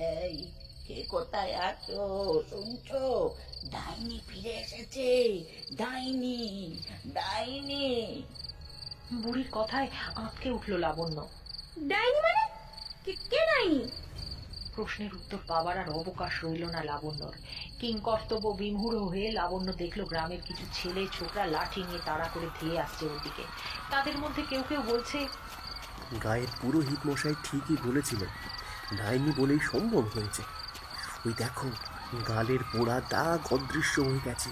এই, কে কোথায় আছো? শুনছো? ডাইনি ফিরে এসেছে। ডাইনি, ডাইনি। বুড়ির কথায় আঁতকে উঠল লাবণ্য। ডাইনি মানে? কে ডাইনি? প্রশ্নের উত্তর পাবার আর অবকাশ রইল না লাবণ্যর। কিংকর্তব্য বিমূঢ় হয়ে লাবণ্য দেখলো গ্রামের কিছু ছেলে ছোকরা লাঠি নিয়ে তাড়া করে ধেয়ে আসছে ওর দিকে। তাদের মধ্যে কেউ কেউ বলছে, গায়ের পুরোহিত মশাই ঠিকই বলেছিলেন, ডাইনি বলেই সম্ভব হয়েছে। ওই দেখো, গালের পোড়া দাগ অদৃশ্য হয়ে গেছে।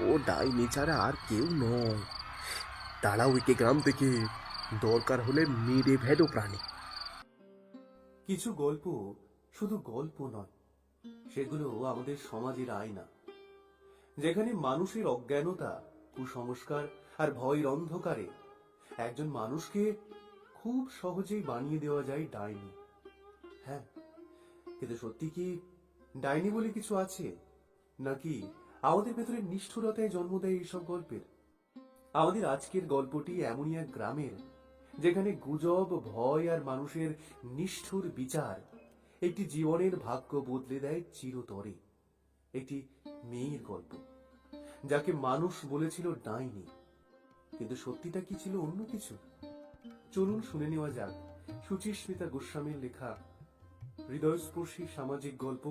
ও ডাইনি ছাড়া আর কেউ নয়। তাড়াও একে গ্রাম থেকে, দরকার হলে মেরে ভেদো প্রাণী। কিছু গল্প শুধু গল্প নয়, সেগুলো আমাদের সমাজের আয়না, যেখানে মানুষের অজ্ঞানতা, কুসংস্কার আর ভয়ের অন্ধকারে একজন মানুষকে খুব সহজেই বানিয়ে দেওয়া যায় ডাইনি। হ্যাঁ, কিন্তু সত্যি কি ডাইনি বলে কিছু আছে, নাকি আমাদের ভেতরে নিষ্ঠুরতায় জন্ম দেয় এইসব গল্পের? আমাদের আজকের গল্পটি এমনই এক গ্রামের, যেখানে গুজব, ভয় আর মানুষের নিষ্ঠুর বিচার একটি জীবনের ভাগ্য বদলে দেয় চিরতরে। একটি মেয়ের গল্প, যাকে মানুষ বলেছিল ডাইনি, কিন্তু সত্যিটা কি ছিল অন্য কিছু। চলুন শুনে নেওয়া যাক সুচিস্মিতা গোস্বামীর লেখা হৃদয়স্পর্শী সামাজিক গল্প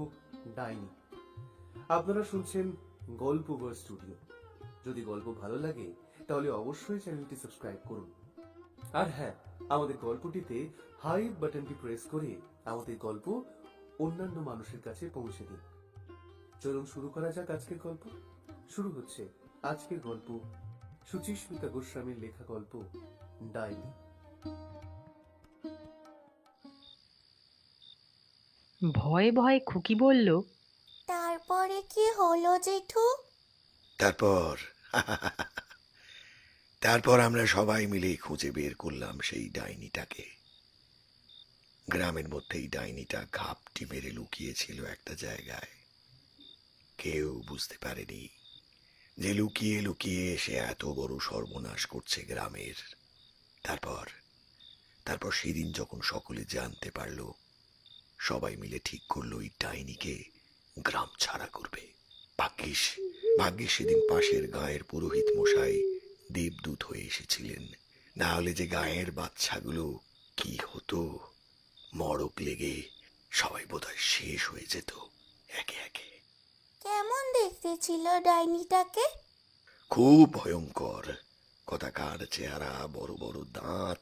ডাইনি। আপনারা শুনছেন গল্পঘর স্টুডিও। যদি গল্প ভালো লাগে তাহলে অবশ্যই চ্যানেলটি সাবস্ক্রাইব করুন। আর হ্যাঁ, আমাদের গল্পটিতে হাইপ বাটনটি প্রেস করে আমাদের গল্প অন্যান্য মানুষের কাছে পৌঁছে দিন। চলুন শুরু করা যাক আজকের গল্প। শুরু হচ্ছে আজকের গল্প, সুচিস্মিতা গোস্বামীর লেখা গল্প ডাইনি। ভয়ে ভয়ে খুকি বলল, তারপরে কি হলো জেঠু? তারপর তারপর আমরা সবাই মিলে খুঁজে বের করলাম সেই ডাইনিটাকে। গ্রামের মধ্যেই ডাইনিটা ঘাপটি মেরে লুকিয়েছিল একটা জায়গায়। কেউ বুঝতে পারেনি যে লুকিয়ে লুকিয়ে সে এত বড় সর্বনাশ করছে গ্রামের। তারপর তারপর সেদিন যখন সকলে জানতে পারল, সবাই মিলে ঠিক করলো এই ডাইনিকে গ্রাম ছাড়া করবে। ভাগ্যিস ভাগ্যিস সেদিন পাশের গাঁয়ের পুরোহিত মশাই দেবদূত হয়ে এসেছিলেন, না হলে যে গাঁয়ের বাচ্চাগুলো কি হতো, মড়ক লেগে সবাই বোধহয় শেষ হয়ে যেত একে একে। কেমন দেখতে ছিল ডাইনিটাকে? খুব ভয়ঙ্কর, কথাকার চেহারা, বড় বড় দাঁত,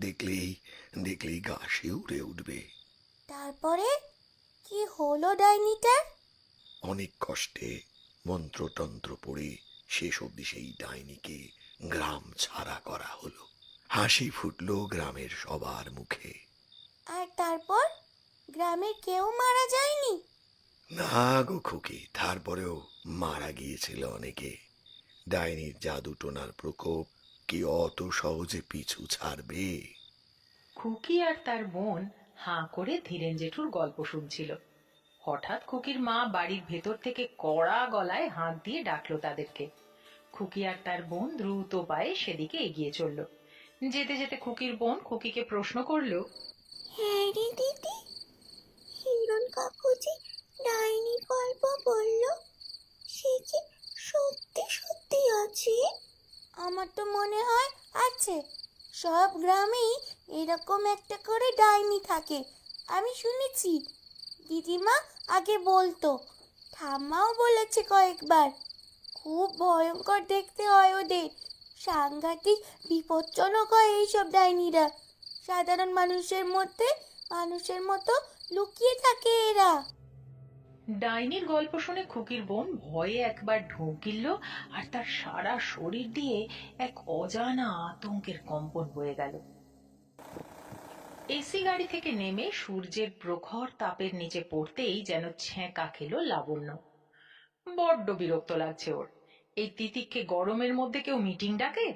দেখলেই দেখলেই গা শিউরে উঠবে। তারপরে কি হলো ডাইনিটার? অনেক কষ্টে মন্ত্রতন্ত্র পড়ে শেষ অবধি সেই ডাইনিকে গ্রাম ছাড়া করা হলো। হাসি ফুটলো গ্রামের সবার মুখে। আর তারপর গ্রামের কেউ মারা যায়নি? না গো খুকি, তারপরেও মারা গিয়েছিল অনেকে। ডাইনির জাদু টোনার প্রকোপ কি অত সহজে পিছু ছাড়বে? খুকি আর তার বোন হাঁ করে ধীরেন জেঠুর গল্প শুনছিল। হঠাৎ খুকির মা বাড়ির ভেতর থেকে কড়া গলায় হাত দিয়ে ডাকলো তাদেরকে। খুকি আর তার বোন দ্রুত পায়ে সেদিকে এগিয়ে চলল। যেতে যেতে খুকির বোন খুকিকে প্রশ্ন করলো, হ্যাঁ রে দিদি, হিরণ কাকুজি ডাইনি গল্প বললো, সে কি সত্যি সত্যি আছে? আমার তো মনে হয় আছে। সব গ্রামেই এরকম একটা করে ডাইনি থাকে, আমি শুনেছি। দিদিমা আগে বলতো, ঠাম্মাও বলেছে কয়েকবার। খুব ভয়ঙ্কর দেখতে হয় ওদের, সাংঘাতিক বিপজ্জনক হয় এইসব ডাইনিরা। সাধারণ মানুষের মতো লুকিয়ে থাকে এরা। ডাইনির গল্প শুনে খুকির বোন ভয়ে একবার ঢোক গিলল, আর তার সারা শরীর দিয়ে এক অজানা আতঙ্কের কম্পন বয়ে গেল। এসি গাড়ি থেকে নেমে সূর্যের প্রখর তাপের নিচে পড়তেই যেন ছ্যাঁকা খেলো লাবণ্য। বড্ড বিরক্ত লাগছে ওর। এই তিতিক্ষে গরমের মধ্যে কেউ মিটিং ডাকে?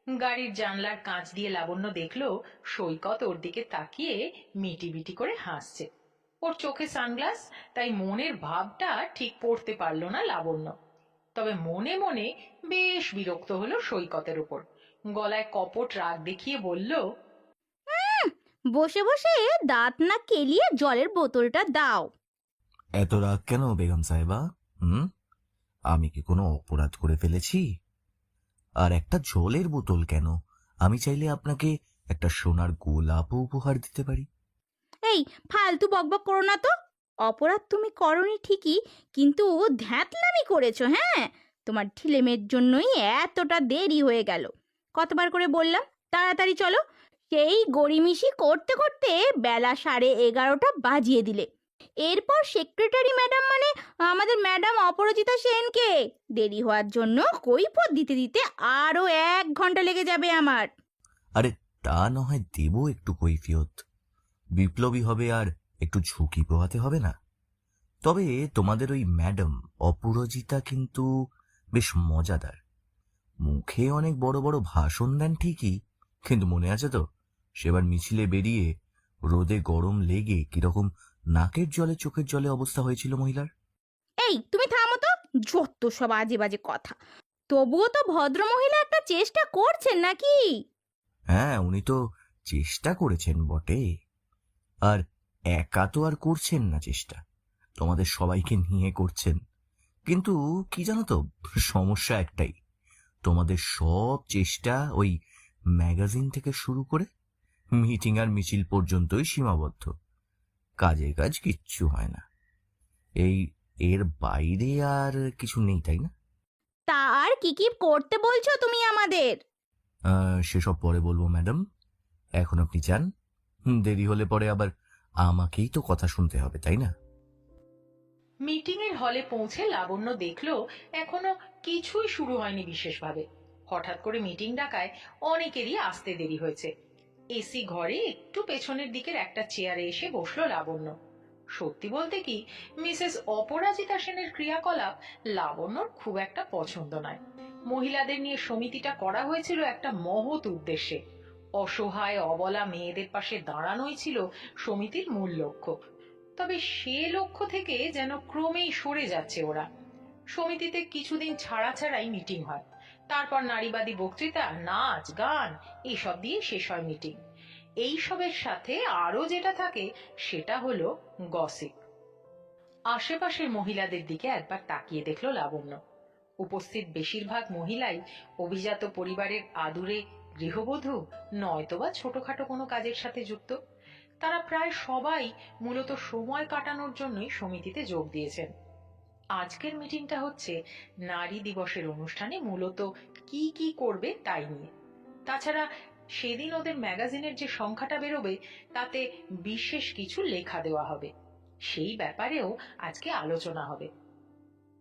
গাড়ির জানলার কাঁচ দিয়ে লাবণ্য দেখলো সৈকত ওর দিকে তাকিয়ে মিটিমিটি করে হাসছে। ওর চোখে সানগ্লাস, তাই মনের ভাবটা ঠিক পড়তে পারল না লাবণ্য। তবে মনে মনে বেশ বিরক্ত হলো সৈকতের উপর। গলায় কপট রাগ দেখিয়ে বলল, বসে বসে দাঁত না কেলিয়ে জলের বোতলটা দাও। এত রাগ কেন বেগম সাহেবা? আমি কি কোনো অপরাধ করে ফেলেছি? আর একটা জলের বোতল কেন? আমি চাইলে আপনাকে একটা সোনার গোলাপও উপহার দিতে পারি। এই ফালতু বকবক করো না তো। অপরাধ তুমি করনি ঠিকই, কিন্তু ধ্যাতলামি করেছো। হ্যাঁ, তোমার ঢিলেমের জন্যই এতটা দেরি হয়ে গেল। কতবার করে বললাম তাড়াতাড়ি চলো, সেই গড়িমিশি করতে করতে বেলা 11:30 বাজিয়ে দিলে। এরপর সেক্রেটারি ম্যাডাম মানে আমাদের ম্যাডাম অপরাজিতা সেনকে দেরি হওয়ার জন্য কৈফিয়ত দিতে দিতে আরো 1 ঘন্টা লেগে যাবে আমার। আরে তা নয় দেব একটু কৈফিয়ত, বিপ্লবী হবে আর একটু ঝুঁকি পোহাতে হবে না? তবে তোমাদের ওই ম্যাডাম অপরাজিতা কিন্তু বেশ মজাদার। মুখে অনেক বড় বড় ভাষণ দেন ঠিকই, কিন্তু মনে আছে তো সেবার মিছিলে বেরিয়ে রোদে গরম লেগে কিরকম নাকের জলে চোখের জলে অবস্থা হয়েছিল মহিলার? এই তুমি থামো তো, যত সব আজে বাজে কথা। তবুও তো ভদ্র মহিলা একটা চেষ্টা করছেন নাকি? হ্যাঁ, উনি তো চেষ্টা করেছেন বটে, আর একা তো আর করছেন না চেষ্টা, তোমাদের সবাইকে নিয়ে করছেন। কিন্তু কি জানো তো, সমস্যা একটাই, তোমাদের সব চেষ্টা ওই ম্যাগাজিন থেকে শুরু করে মিটিং আর মিছিল পর্যন্তই সীমাবদ্ধ। কাজের কাজ কিচ্ছু হয় না। এর বাইরে আর কিছু নেই, তাই না? তা আর কি কি করতে বলছো তুমি আমাদের? সেসব পরে বলবো ম্যাডাম, এখন আপনি যান। দেরি হলে পরে আবার আমাকেই তো কথা শুনতে হবে, তাই না? মিটিং এর হলে পৌঁছে লাবণ্য দেখলো এখনো কিছুই শুরু হয়নি বিশেষভাবে। হঠাৎ করে মিটিং ডাকায় অনেকেরই আসতে দেরি হয়েছে। এসি ঘরে একটু পেছনের দিকের একটা চেয়ারে এসে বসলো লাবণ্য। সত্যি বলতে কি, মিসেস অপরাজিতা সেনের ক্রিয়াকলাপ লাবণ্যর খুব একটা পছন্দ নয়। মহিলাদের নিয়ে সমিতিটা করা হয়েছিল একটা মহৎ উদ্দেশ্যে। অসহায় অবলা মেয়েদের পাশে দাঁড়ানোই ছিল সমিতির মূল লক্ষ্য। তবে সে লক্ষ্য থেকে যেন ক্রমেই সরে যাচ্ছে ওরা। সমিতিতে কিছুদিন ছাড়া ছাড়াই মিটিং হয়, তারপর নারীবাদী বক্তৃতা, নাচ গান এইসব দিয়ে শেষ হয় মিটিং। এইসবের সাথে আরো যেটা থাকে সেটা হলো গসিপ। আশেপাশের মহিলাদের দিকে একবার তাকিয়ে দেখলো লাবণ্য। উপস্থিত বেশিরভাগ মহিলাই অভিজাত পরিবারের আদুরে গৃহবধূ, নয়তোবা ছোটখাটো কোনো কাজের সাথে যুক্ত। তারা প্রায় সবাই মূলত সময় কাটানোর জন্যই সমিতিতে যোগ দিয়েছেন। আজকের মিটিংটা হচ্ছে নারী দিবসের অনুষ্ঠানে মূলত কি কি করবে তাই নিয়ে। তাছাড়া সেদিন ওদের ম্যাগাজিনের যে সংখ্যাটা বেরোবে তাতে বিশেষ কিছু লেখা দেওয়া হবে, সেই ব্যাপারেও আজকে আলোচনা হবে।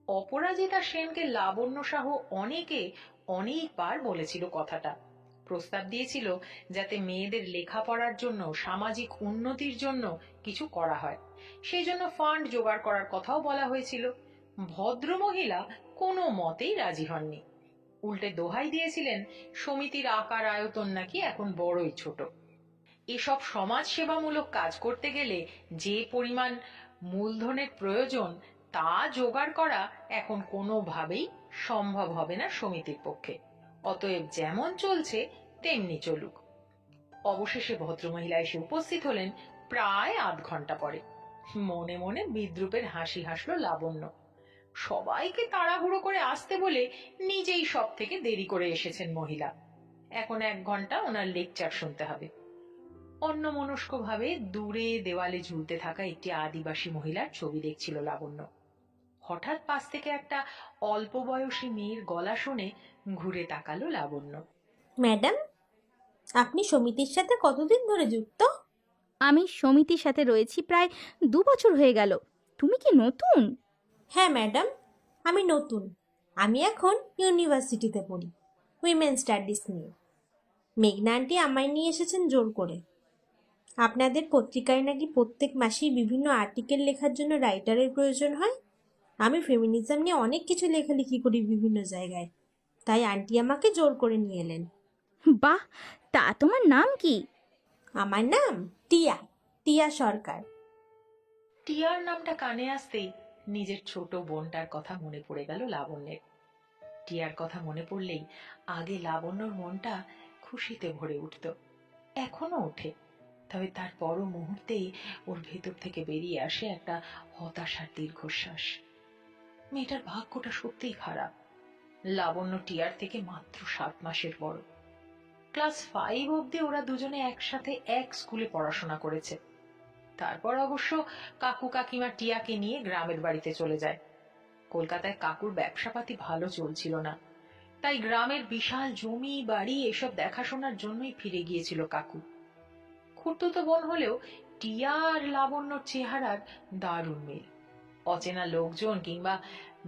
অপরাজিতা সেনকে লাবণ্য সহ অনেকে অনেকবার বলেছিল কথাটা, প্রস্তাব দিয়েছিল যাতে মেয়েদের লেখাপড়ার জন্য, সামাজিক উন্নতির জন্য কিছু করা হয়। সেই জন্য ফান্ড জোগাড় করার কথাও বলা হয়েছিল। ভদ্রমহিলা কোনো মতেই রাজি হননি, উল্টে দোহাই দিয়েছিলেন সমিতির আকার আয়তন নাকি এখন বড়ই ছোট। এসব সমাজ সেবামূলক কাজ করতে গেলে যে পরিমাণ মূলধনের প্রয়োজন তা জোগাড় করা এখন কোনোভাবেই সম্ভব হবে না সমিতির পক্ষে। অতএব যেমন চলছে তেমনি চলুক। অবশেষে ভদ্রমহিলা এসে উপস্থিত হলেন প্রায় 8 ঘন্টা পরে। মনে মনে বিদ্রুপের হাসি হাসলো লাবণ্য। সবাইকে তাড়াহুড়ো করে আসতে বলে নিজেই সব থেকে দেরি করে এসেছেন মহিলা। এখন 1 ঘন্টা ওনার লেকচার শুনতে হবে। অন্যমনস্ক ভাবে দূরে দেওয়ালে ঝুলতে থাকা একটি আদিবাসী মহিলার ছবি দেখছিল লাবণ্য। হঠাৎ পাশ থেকে একটা অল্প বয়সী মেয়ের গলা শুনে ঘুরে তাকালো লাবণ্য। ম্যাডাম, আপনি সমিতির সাথে কতদিন ধরে যুক্ত? আমি সমিতির সাথে রয়েছি প্রায় 2 বছর হয়ে গেল। তুমি কি নতুন? হ্যাঁ ম্যাডাম, আমি নতুন। আমি এখন ইউনিভার্সিটিতে পড়ি, উইমেন স্টাডিজ নিয়ে। মেঘনা আন্টি আমায় নিয়ে এসেছেন জোর করে। আপনাদের পত্রিকায় নাকি প্রত্যেক মাসেই বিভিন্ন আর্টিকেল লেখার জন্য রাইটারের প্রয়োজন হয়। আমি ফেমিনিজম নিয়ে অনেক কিছু লেখালেখি করি বিভিন্ন জায়গায়, তাই আন্টি আমাকে জোর করে নিয়ে এলেন। বাহ, তা তোমার নাম কি? আমার নাম টিয়া, টিয়া সরকার। টিয়ার নামটা কানে আসতেই নিজের ছোট বোনটার কথা মনে পড়ে গেল লাবণ্যের। টিয়ার কথা মনে পড়লেই আগে লাবণ্যর মনটা খুশিতে ভরে উঠত, এখনো ওঠে। তবে তার পর মুহূর্তেই ওর ভেতর থেকে বেরিয়ে আসে একটা হতাশার দীর্ঘশ্বাস। মেয়েটার ভাগ্যটা সত্যিই খারাপ। লাবণ্য টিয়ার থেকে মাত্র 7 মাসের বড়। ক্লাস 5 অব্দি ওরা দুজনে একসাথে এক স্কুলে পড়াশোনা করেছে। তারপর অবশ্য কাকু কাকিমা টিয়াকে নিয়ে গ্রামের বাড়িতে চলে যায়। কলকাতায় কাকুর ব্যবসাপাতি ভালো চলছিল না, তাই গ্রামের বিশাল জমি বাড়ি এসব দেখাশোনার জন্যই ফিরে গিয়েছিল কাকু। খুড়তুতো বোন হলেও টিয়া আর লাবণ্যর চেহারার দারুণ মিল। অচেনা লোকজন কিংবা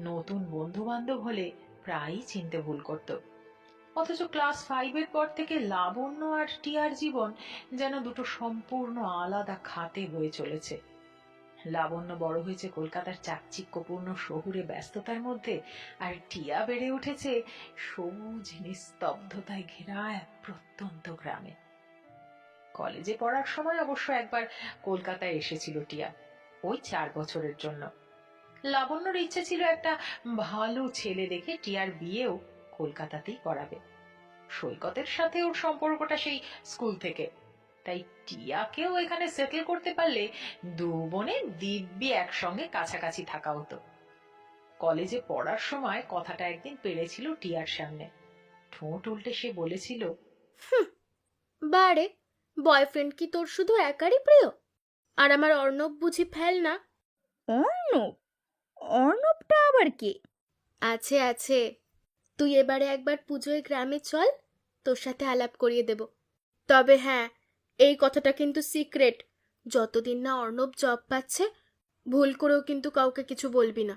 নতুন বন্ধু বান্ধব হলে প্রায়ই চিনতে ভুল করত। অথচ ক্লাস 5-এর পর থেকে লাবণ্য আর টিয়ার জীবন যেন দুটো সম্পূর্ণ আলাদা খাতে বয়ে চলেছে। লাবণ্য বড় হয়েছে কলকাতার চাকচিক্যপূর্ণ শহুরে ব্যস্ততার মধ্যে, আর টিয়া বেড়ে উঠেছে সবুজ নিস্তব্ধতায় ঘেরা এক প্রত্যন্ত গ্রামে। কলেজে পড়ার সময় অবশ্য একবার কলকাতায় এসেছিল টিয়া, ওই 4 বছরের জন্য। লাবণ্যর ইচ্ছে ছিল একটা ভালো ছেলে দেখে টিয়ার বিয়েও কলকাতাতেই করাবে। সৈকতের সাথে ওর সম্পর্কটা সেই স্কুল থেকে, তাই টিয়াকেও এখানে সেটেল করতে পারলে দু বোনে দিব্যি একসঙ্গে কাছাকাছি থাকা হতো। কলেজে পড়ার সময় কথাটা একদিন পেরেছিল টিয়ার সামনে। ঠোঁট উল্টে সে বলেছিল, বারে, বয়ফ্রেন্ড কি তোর শুধু একারই প্রিয়? আর আমার অর্ণব বুঝি ফেল না? অর্ণব? অর্ণবটা আবার কে? আছে আছে, তুই এবারে একবার পুজোয় গ্রামে চল, তোর সাথে আলাপ করিয়ে দেব। তবে হ্যাঁ, এই কথাটা কিন্তু সিক্রেট। যতদিন না অর্ণব জব পাচ্ছে, ভুল করেও কিন্তু কাউকে কিছু বলবি না।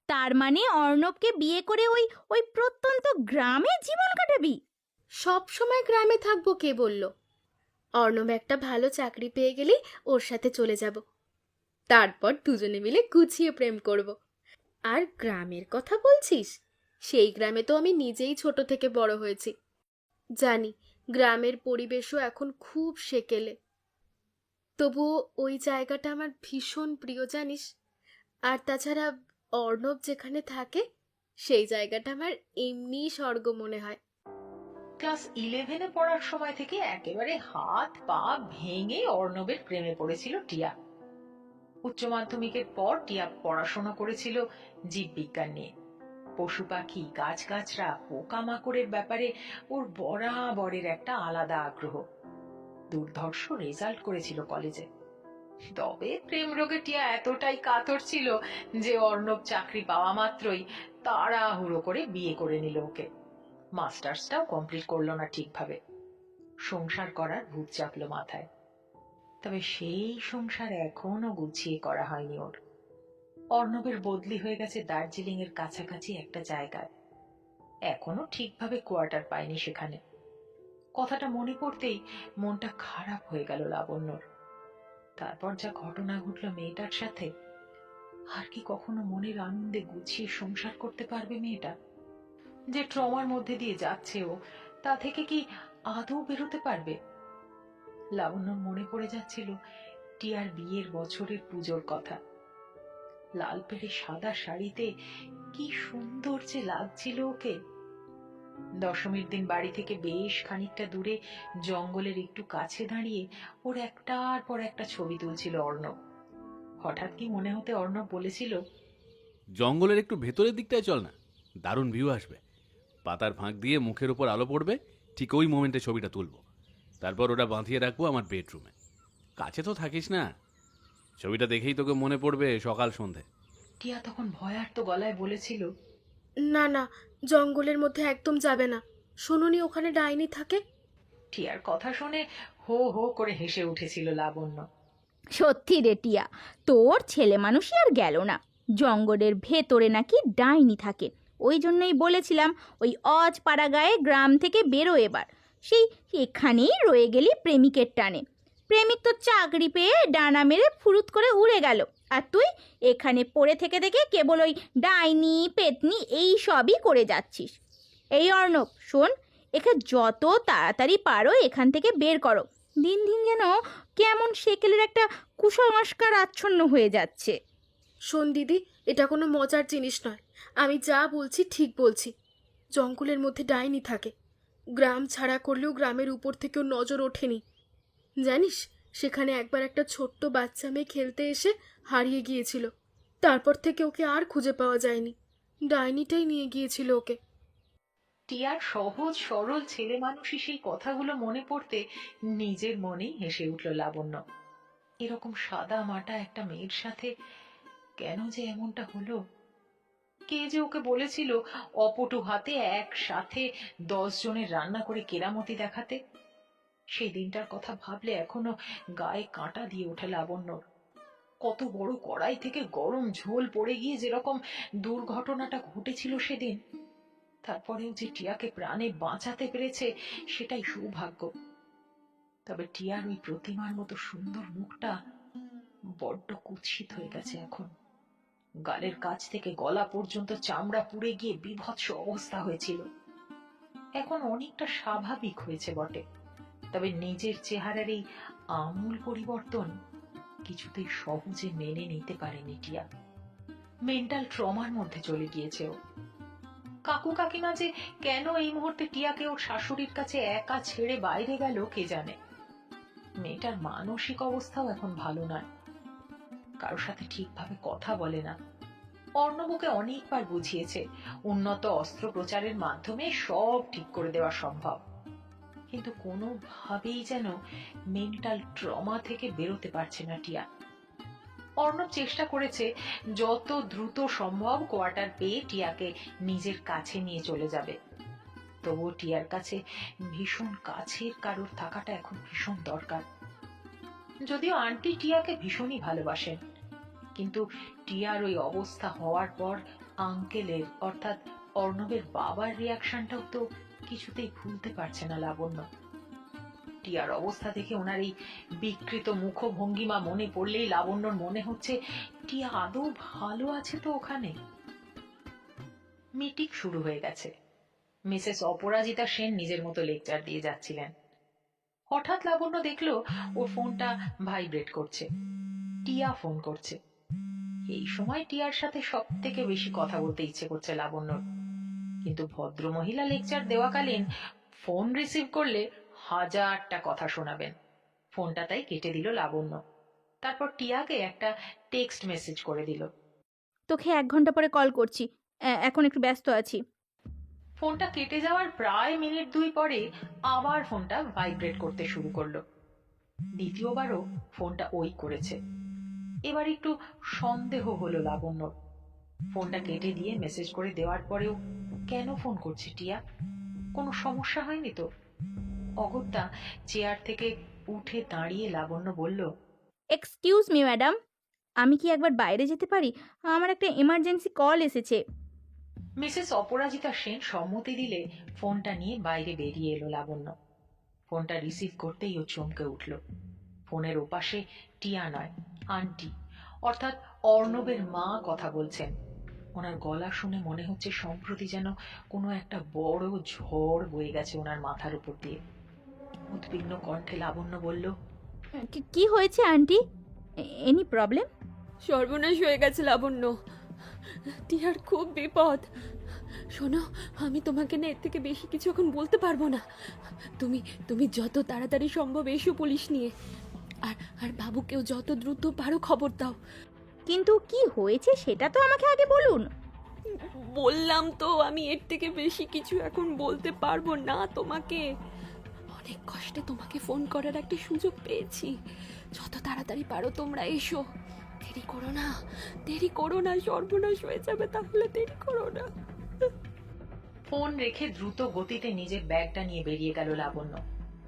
তার মানে অর্ণবকে বিয়ে করে ওই ওই প্রত্যন্ত গ্রামে জীবন কাটাবি? সব সময় গ্রামে থাকবো কে বলল? অর্ণব একটা ভালো চাকরি পেয়ে গেলেই ওর সাথে চলে যাব। তারপর দুজনে মিলে গুছিয়ে প্রেম করব। আর গ্রামের কথা বলছিস, সেই গ্রামে তো আমি নিজেই ছোট থেকে বড় হয়েছি। জানি গ্রামের পরিবেশও এখন খুব সেকেলে, তবুও ওই জায়গাটা আমার ভীষণ প্রিয় জানিস। আর তাছাড়া অর্ণব যেখানে থাকে সেই জায়গাটা আমার এমনিই স্বর্গ মনে হয়। ক্লাস 11-এ পড়ার সময় থেকে একেবারে হাত পা ভেঙে অর্ণবের প্রেমে পড়েছিল টিয়া। উচ্চ মাধ্যমিকের পর টিয়া পড়াশোনা করেছিল জীববিজ্ঞান নিয়ে। পশু পাখি, গাছগাছরা, পোকামাকড়ের ব্যাপারে ওর বরাবরের একটা আলাদা আগ্রহ। দুর্ধর্ষ রেজাল্ট করেছিল কলেজে। তবে প্রেম রোগে টিয়া এতটাই কাতর ছিল যে অর্ণব চাকরি পাওয়া মাত্রই তাড়াহুড়ো করে বিয়ে করে নিল ওকে। মাস্টার্সটাও কমপ্লিট করলো না ঠিকভাবে। সংসার করার ভূত চাপলো মাথায়। তবে সেই সংসার এখনো গুছিয়ে করা হয়নি ওর। অর্ণবের বদলি হয়ে গেছে দার্জিলিং এর কাছাকাছি একটা জায়গায়। এখনো ঠিকভাবে কোয়ার্টার পায়নি সেখানে। কথাটা মনে পড়তেই মনটা খারাপ হয়ে গেল লাবণ্যর। তারপর যা ঘটনা ঘটলো মেয়েটার সাথে, আর কি কখনো মনের আনন্দে গুছিয়ে সংসার করতে পারবে মেয়েটা? যে ট্রমার মধ্যে দিয়ে যাচ্ছে ও, তা থেকে কি আদৌ বেরোতে পারবে? লাবণ্যর মনে পড়ে যাচ্ছিল টিয়ার বিয়ের বছরের পুজোর কথা। লাল পেড়ে সাদা শাড়িতে কি সুন্দর যে লাগছিল ওকে। দশমীর দিন বাড়ি থেকে বেশ খানিকটা দূরে জঙ্গলের একটু কাছে দাঁড়িয়ে ওর একটার পর একটা ছবি তুলছিল অর্ণব। হঠাৎ কি মনে হতে অর্ণব বলেছিল, জঙ্গলের একটু ভেতরের দিকটায় চল না, দারুণ ভিউ আসবে। পাতার ফাঁক দিয়ে মুখের উপর আলো পড়বে, ঠিক ওই মোমেন্টে ছবিটা তুলবো। তারপর ওটা বাঁধিয়ে রাখবো আমার বেডরুমে। কাছে তো থাকিস না, ছবিটা দেখেই তোকে মনে পড়বে সকাল সন্ধে। টিয়া তখন ভয়ার্ত গলায় বলেছিল, না না, জঙ্গলের মধ্যে একদম যাবে না। শুনুনি ওখানে ডাইনি থাকে? টিয়ার কথা শুনে হো হো করে হেসে উঠেছিল লাবণ্য। সত্যি রে টিয়া, তোর ছেলে মানুষই আর গেল না। জঙ্গলের ভেতরে নাকি ডাইনি থাকে, ওই জন্যই বলেছিলাম ওই অজপাড়া গায়ে গ্রাম থেকে বেরো এবার। সেই এখানেই রয়ে গেলি প্রেমিকের টানে। প্রেমিক তো চাকরি পেয়ে ডানা মেরে ফুরুত করে উড়ে গেল, আর তুই এখানে পড়ে থেকে থেকে কেবল ওই ডাইনি পেতনি এই সবই করে যাচ্ছিস। এই অর্ণব শোন, একে যত তাড়াতাড়ি পারো এখান থেকে বের করো। দিন দিন যেন কেমন সেকেলের একটা কুসংস্কার আচ্ছন্ন হয়ে যাচ্ছে। শোন দিদি, এটা কোনো মজার জিনিস নয়। আমি যা বলছি ঠিক বলছি। জঙ্গলের মধ্যে ডাইনি থাকে। গ্রাম ছাড়া করলেও গ্রামের উপর থেকেও নজর ওঠেনি। জানিস, সেখানে একবার একটা ছোট্ট বাচ্চা মেয়ে খেলতে এসে হারিয়ে গিয়েছিল। তারপর থেকে ওকে আর খুঁজে পাওয়া যায়নি। ডাইনিটাই নিয়ে গিয়েছিল ওকে। টিয়ার সহজ সরল ছেলে মানুষই সেই কথাগুলো মনে পড়তে নিজের মনেই হেসে উঠল লাবণ্য। এরকম সাদা মাটা একটা মেয়ের সাথে কেন যে এমনটা হলো? কে যে ওকে বলেছিল অপটু হাতে একসাথে 10 জনের রান্না করে কেরামতি দেখাতে? সেই দিনটার কথা ভাবলে এখনো গায়ে কাঁটা দিয়ে ওঠে লাবণ্যর। কত বড় কড়াই থেকে গরম ঝোল পড়ে গিয়ে যেরকম দুর্ঘটনাটা ঘটেছিল সেদিন, তারপরেও যে টিয়াকে প্রাণে বাঁচাতে পেরেছে সেটাই সৌভাগ্য। তবে টিয়ার ওই প্রতিমার মতো সুন্দর মুখটা বড্ড কুৎসিত হয়ে গেছে এখন। গালের কাছ থেকে গলা পর্যন্ত চামড়া পুড়ে গিয়ে বীভৎস অবস্থা হয়েছিল। এখন অনেকটা স্বাভাবিক হয়েছে বটে, তবে নিজের চেহারার এই আমূল পরিবর্তন কিছুতেই সহজে মেনে নিতে পারেনি টিয়া। মেন্টাল ট্রমার মধ্যে চলে গিয়েছে ও। কাকু কাকিমা যে কেন এই মুহূর্তে টিয়াকে ওর শাশুড়ির কাছে একা ছেড়ে বাইরে গেল কে জানে। মেয়েটার মানসিক অবস্থাও এখন ভালো নয়, কারোর সাথে ঠিকভাবে কথা বলে না। অর্ণবকে অনেকবার বুঝিয়েছে উন্নত অস্ত্রোপচারের মাধ্যমে সব ঠিক করে দেওয়া সম্ভব, কিন্তু কোনোভাবেই যেন মেন্টাল ট্রমা থেকে বেরোতে পারছে না টিয়া। অর্ণব চেষ্টা করেছে যত দ্রুত সম্ভব কোয়ার্টার পেয়ে টিয়াকে নিজের কাছে নিয়ে চলে যাবে, তবুও টিয়ার কাছে ভীষণ কাছের কারোর থাকাটা এখন ভীষণ দরকার। যদিও আন্টি টিয়াকে ভীষণই ভালোবাসেন, কিন্তু টিয়ার ওই অবস্থা হওয়ার পর আঙ্কেলের অর্থাৎ অর্ণবের বাবার রিয়াকশনটাও তো কিছুতেই ভুলতে পারছে না লাবণ্য। টিয়ার অবস্থা দেখে ওনার এই বিকৃত মুখভঙ্গিমা মনে পড়লেই লাবণ্যর মনে হচ্ছে টিয়া আদৌ ভালো আছে তো ওখানে। মিটিং শুরু হয়ে গেছে। মিসেস অপরাজিতা সেন নিজের মতো লেকচার দিয়ে যাচ্ছিলেন। হঠাৎ লাবণ্য দেখলো ওর ফোনটা ভাইব্রেট করছে। টিয়া ফোন করছে। এই সময় টিয়ার সাথে সব থেকে বেশি কথা বলতে ইচ্ছে করছে লাবণ্যর, কিন্তু ভদ্রমহিলা লেকচার দেওয়াকালীন ফোন রিসিভ করলে 1000টা কথা শোনাবেন। ফোনটা তাই কেটে দিল লাবণ্য। তারপর টিয়াকে একটা টেক্সট মেসেজ করে দিল। তোকে 1 ঘন্টা পরে কল করছি, এখন একটু ব্যস্ত আছি। ফোনটা কেটে যাওয়ার প্রায় মিনিট 2 পরে আবার ফোনটা ভাইব্রেট করতে শুরু করলো। দ্বিতীয়বারও ফোনটা ওই করেছে। এবার একটু সন্দেহ হলো লাবণ্যর। ফোনটা কেটে দিয়ে মেসেজ করে দেওয়ার পরেও কেন ফোন করছে টিয়া? কোনো সমস্যা হয়নি তো? অগত্যা চেয়ার থেকে উঠে দাঁড়িয়ে লাবণ্য বলল, এক্সকিউজ মি ম্যাডাম, আমি কি একবার বাইরে যেতে পারি? আমার একটা এমার্জেন্সি কল এসেছে। মিসেস অপরাজিতা সেন সম্মতি দিলে ফোনটা নিয়ে বাইরে বেরিয়ে এলো লাবণ্য। ফোনটা রিসিভ করতেই ও চমকে উঠল। ফোনের ওপাশে টিয়া নয়, আন্টি অর্থাৎ অর্ণবের মা কথা বলছেন। ওনার গলা শুনে মনে হচ্ছে সম্প্রতি যেন কোনো একটা বড় ঝড় বয়ে গেছে ওনার মাথার উপর দিয়ে। উদ্বিগ্ন কণ্ঠে লাবণ্য বলল, কি হয়েছে আন্টি? Any problem? সর্বনাশ হয়ে গেছে লাবণ্য, টিয়ার খুব বিপদ। শোনো, আমি তোমাকে না এর থেকে বেশি কিছু এখন বলতে পারবো না। তুমি তুমি যত তাড়াতাড়ি সম্ভব এসো পুলিশ নিয়ে, আর আর বাবুকেও যত দ্রুত পারো খবর দাও। কিন্তু কি হয়েছে সেটা তো আমাকে আগে বলুন। বললাম তো, আমি এর থেকে বেশি কিছু এখন বলতে পারবো না তোমাকে। অনেক কষ্টে তোমাকে ফোন করার একটা সুযোগ পেয়েছি। যত তাড়াতাড়ি পারো তোমরা এসো। দেরি করো না, দেরি করো না, সর্বনাশ হয়ে যাবে তাহলে, দেরি করো না। ফোন রেখে দ্রুত গতিতে নিজের ব্যাগটা নিয়ে বেরিয়ে গেল লাবণ্য।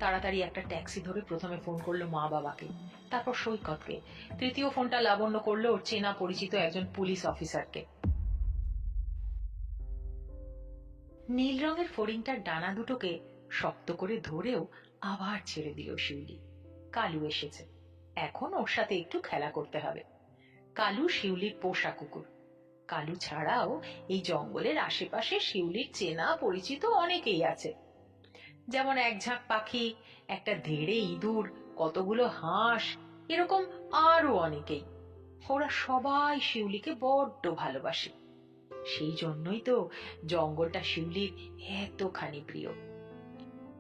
তাড়াতাড়ি একটা ট্যাক্সি ধরে প্রথমে ফোন করলো মা বাবাকে, তারপর সৈকতকে। তৃতীয় ফোনটা লাবণ্য করলো ওর চেনা পরিচিত একজন পুলিশ অফিসারকে। নীল রঙের ফড়িংটার ডানা দুটোকে শক্ত করে ধরেও আবার ছেড়ে দিল শিউলি। কালু এসেছে, এখন ওর সাথে একটু খেলা করতে হবে। কালু শিউলির পোষা কুকুর। কালু ছাড়াও এই জঙ্গলের আশেপাশে শিউলির চেনা পরিচিত অনেকেই আছে, যেমন এক ঝাঁক পাখি, একটা ধেড়ে ইঁদুর, কতগুলো হাঁস, এরকম আরো অনেকেই। ওরা সবাই শিউলিকে বড্ড ভালোবাসে। সেই জন্যই তো জঙ্গলটা শিউলির এতখানি প্রিয়।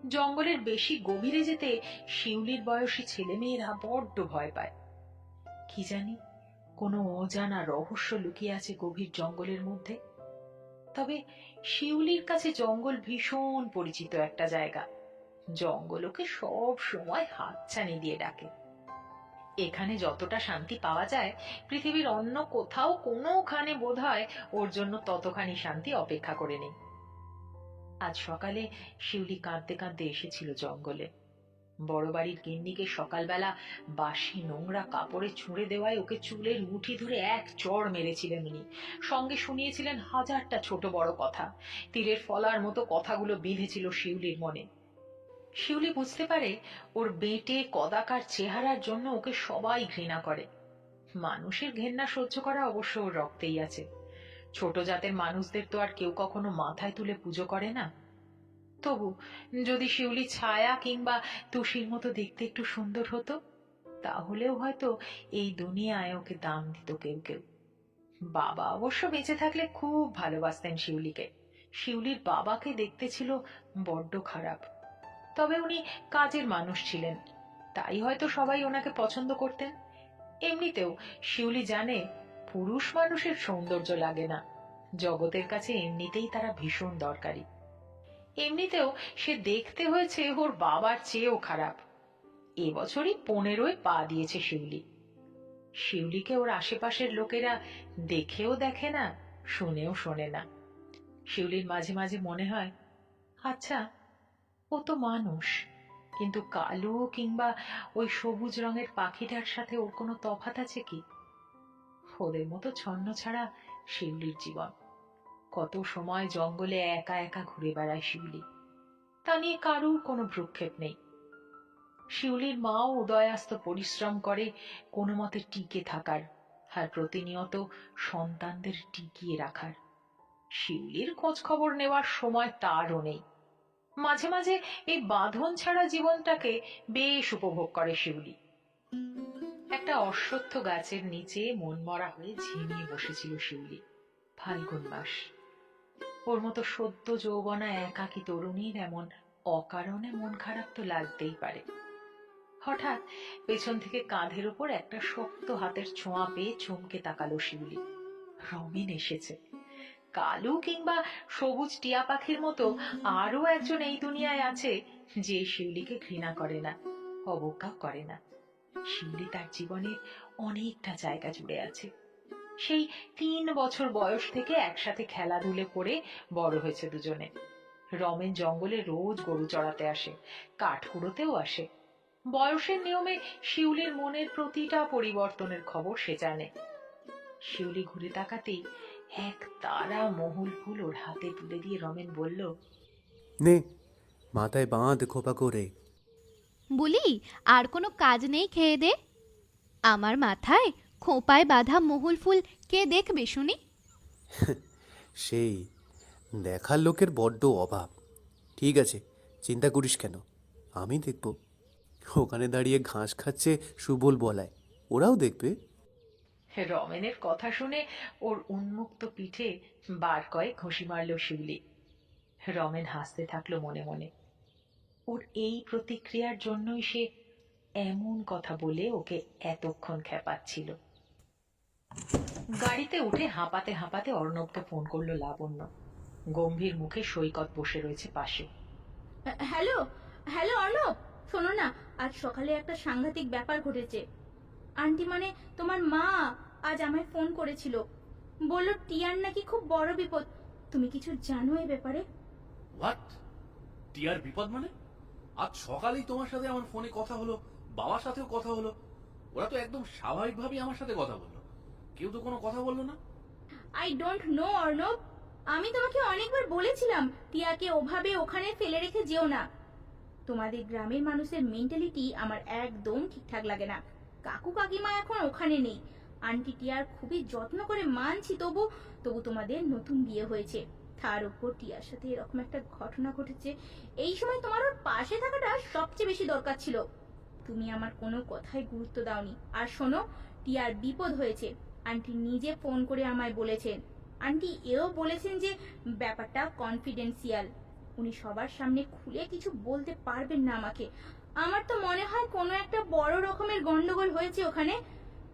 জঙ্গলের বেশি গভীরে যেতে শিউলির বয়সী ছেলেমেয়েরা বড্ড ভয় পায়। কি জানি কোনো অজানা রহস্য লুকিয়ে আছে গভীর জঙ্গলের মধ্যে। তবে শিউলির কাছে জঙ্গল ভীষণ পরিচিত একটা জায়গা। জঙ্গল ওকে সব সময় হাতছানি দিয়ে ডাকে। এখানে যতটা শান্তি পাওয়া যায় পৃথিবীর অন্য কোথাও কোনোখানে বোধহয় ওর জন্য ততখানি শান্তি অপেক্ষা করে নেই। আজ সকালে শিউলি কাঁদতে কাঁদতে এসেছিল জঙ্গলে। বড় বাড়ির গিন্নিকে সকালবেলা বাসি নোংরা কাপড়ে ছুঁড়ে দেওয়ায় ওকে চুলের মুঠি ধরে এক চড় মেরেছিলেন উনি। সঙ্গে শুনিয়েছিলেন হাজারটা ছোট বড় কথা। তীরের ফলার মতো কথাগুলো বিঁধেছিল শিউলির মনে। শিউলি বুঝতে পারে ওর বেঁটে কদাকার চেহারার জন্য ওকে সবাই ঘৃণা করে। মানুষের ঘেন্না সহ্য করা অবশ্য ওর রক্তেই আছে। ছোট জাতের মানুষদের তো আর কেউ কখনো মাথায় তুলে পুজো করে না। তবু যদি শিউলি ছায়া কিংবা তুষির মতো দেখতে একটু সুন্দর হতো, তাহলেও হয়তো এই দুনিয়ায় ওকে দাম দিত কেউ কেউ। বাবা অবশ্য বেঁচে থাকলে খুব ভালোবাসতেন শিউলিকে। শিউলির বাবাকে দেখতে ছিল বড্ড খারাপ। তবে উনি কাজের মানুষ ছিলেন, তাই হয়তো সবাই ওনাকে পছন্দ করতেন। এমনিতেও শিউলি জানে পুরুষ মানুষের সৌন্দর্য লাগে না, জগতের কাছে এমনিতেই তারা ভীষণ দরকারি। এমনিতেও সে দেখতে হয়েছে ওর বাবার চেয়েও খারাপ। এবছরই 15 পা দিয়েছে শিউলি। শিউলিকে ওর আশেপাশের লোকেরা দেখেও দেখে না, শুনেও শোনে না। শিউলির মাঝে মাঝে মনে হয়, আচ্ছা ও তো মানুষ, কিন্তু কালো কিংবা ওই সবুজ রঙের পাখিটার সাথে ওর কোনো তফাৎ আছে কি? ওদের মতো ছন্ন ছাড়া শিউলির জীবন। কত সময় জঙ্গলে একা একা ঘুরে বেড়ায় শিউলি, তা নিয়ে কারুর কোনো ভ্রুক্ষেপ নেই। শিউলির মাও উদয়াস্ত পরিশ্রম করে কোনো মতে টিকে থাকার আর প্রতিনিয়ত সন্তানদের টিকিয়ে রাখার। শিউলির খোঁজ খবর নেওয়ার সময় তারও নেই। মাঝে মাঝে এই বাঁধন ছাড়া জীবনটাকে বেশ উপভোগ করে শিউলি। একটা অশ্বত্থ গাছের নিচে মনমরা হয়ে ঝিমিয়ে বসেছিল শিউলি। ফাল্গুন মাস। ওর মতো সদ্য যৌবনা একাকী তরুণীর এমন অকারণে মন খারাপ তো লাগতেই পারে। হঠাৎ পেছন থেকে কাঁধের উপর একটা শক্ত হাতের ছোঁয়া পেয়ে চমকে তাকালো শিউলি। রমেন এসেছে। কালু কিংবা সবুজ টিয়া পাখির মতো আরো একজন এই দুনিয়ায় আছে যে শিউলিকে ঘৃণা করে না, অবজ্ঞা করে না। শিউলি তার জীবনের অনেকটা জায়গা জুড়ে আছে। সেই 3 বছর বয়স থেকে একসাথে খেলাধুলে করে বড় হয়েছে দুজনে। রমেন জঙ্গলে রোজ গরু চড়াতে আসে, কাঠ কুড়োতেও আসে। বয়সের নিয়মে শিউলির মনের প্রতিটা পরিবর্তনের খবর সে জানে। শিউলি ঘুরে তাকাতেই এক তারা মহুল ফুল ওর হাতে তুলে দিয়ে রমেন বলল, নে মাথায় বাঁধ খোপা করে। বলি আর কোনো কাজ নেই, খেয়ে দে। আমার মাথায় খোঁপায় বাঁধা মহুল ফুল কে দেখবে শুনি? সেই দেখার লোকের বড্ড অভাব। ঠিক আছে, চিন্তা করিস কেন, আমি দেখব। ওখানে দাঁড়িয়ে ঘাস খাচ্ছে সুবল বলায়, ওরাও দেখবে। রমেনের কথা শুনে ওর উন্মুক্ত পিঠে বার কয়েক ঘুষি মারল শিউলি। রমেন হাসতে থাকলো মনে মনে। ওর এই প্রতিক্রিয়ার জন্যই সে এমন কথা বলে ওকে এতক্ষণ খেপাচ্ছিল। গাড়িতে উঠে হাঁপাতে হাঁপাতে অর্ণবকে ফোন করলো লাবণ্য। গম্ভীর মুখে সৈকত বসে রয়েছে পাশে। হ্যালো হ্যালো অর্ণব, শোনো না, আজ সকালে একটা সাংঘাতিক ব্যাপার ঘটেছে। আন্টি মানে তোমার মা আজ আমায় ফোন করেছিল, বলল টিয়ার নাকি খুব বড় বিপদ। তুমি কিছু জানো এই ব্যাপারে? হোয়াট? টিয়ার বিপদ মানে? আজ সকালেই তোমার সাথে আমার ফোনে কথা হলো, বাবার সাথেও কথা হলো। ওরা তো একদম স্বাভাবিকভাবেই আমার সাথে কথা বললো, কেউ তো কোনো কথা বললো না। আই ডোন্ট নো অর্ণব, আমি তোমাকে অনেকবার বলেছিলাম টিয়াকে ওভাবে ওখানে ফেলে রেখে যেও না। তোমাদের গ্রামের মানুষের মেন্টালিটি আমার একদম ঠিকঠাক লাগে না। কাকু কাকিমা এখন ওখানে নেই, আন্টি টিয়ার খুবই যত্ন করে মানছি, তবু তোমাদের নতুন বিয়ে হয়েছে, তার উপর টিয়ার সাথে এরকম একটা ঘটনা ঘটেছে। এই সময় তোমার ওর পাশে থাকাটা সবচেয়ে বেশি দরকার ছিল। তুমি আমার কোনো কথায় গুরুত্ব দাওনি। আর শোনো, টিয়ার বিপদ হয়েছে, আন্টি নিজে ফোন করে আমায় বলেছেন। আন্টি এও বলেছেন যে ব্যাপারটা কনফিডেন্সিয়াল। উনি সবার সামনে খুলে কিছু বলতে পারবেন না আমাকে। আমার তো মনে হয় কোনো একটা বড় রকমের গন্ডগোল হয়েছে ওখানে।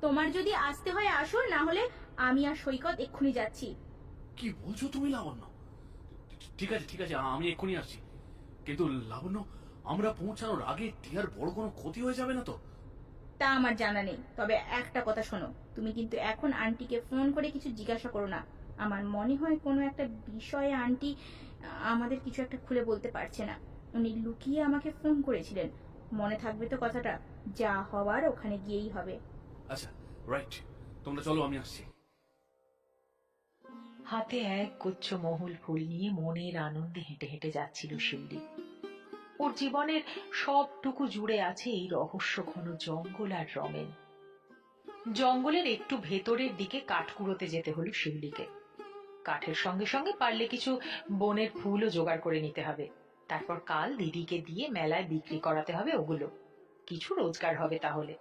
তোমার যদি আসতে হয় আসো, না হলে আমি আর সৈকত এক্ষুনি যাচ্ছি। কি বলছো তুমি লাবণ্য? ঠিক আছে ঠিক আছে, আমি এক্ষুনি আসছি। কিন্তু লাবণ্য, আমরা পৌঁছানোর আগে টিয়ার বড় কোনো ক্ষতি হয়ে যাবে না তো? তা আমার জানা নেই, তবে একটা কথা শোনো, তুমি কিন্তু এখন আন্টিকে ফোন করে কিছু জিজ্ঞাসা করো না। আমার মনে হয় কোনো একটা বিষয়ে আন্টি আমাদের কিছু একটা খুলে বলতে পারছে না। উনি লুকিয়ে আমাকে ফোন করেছিলেন, মনে থাকবে তো কথাটা? যা হওয়ার ওখানে গিয়েই হবে। আচ্ছা, রাইট, তোমরা চলো, আমি আসছি। হাতে এক গুচ্ছ মহুল ফুল নিয়ে মনের আনন্দে হেঁটে হেঁটে যাচ্ছিল শিউলি। ওর জীবনের সবটুকু জুড়ে আছে এই রহস্য ঘন জঙ্গল আর রমেন। জঙ্গলের একটু ভেতরের দিকে কাঠকুড়োতে যেতে হলো শিউলিকে। কাঠের সঙ্গে সঙ্গে পারলে কিছু বনের ফুলও জোগাড় করে নিতে হবে। তারপর কাল দিদিকে দিয়ে মেলায় বিক্রি করাতে হবে ওগুলো, কিছু রোজগার হবে তাহলে।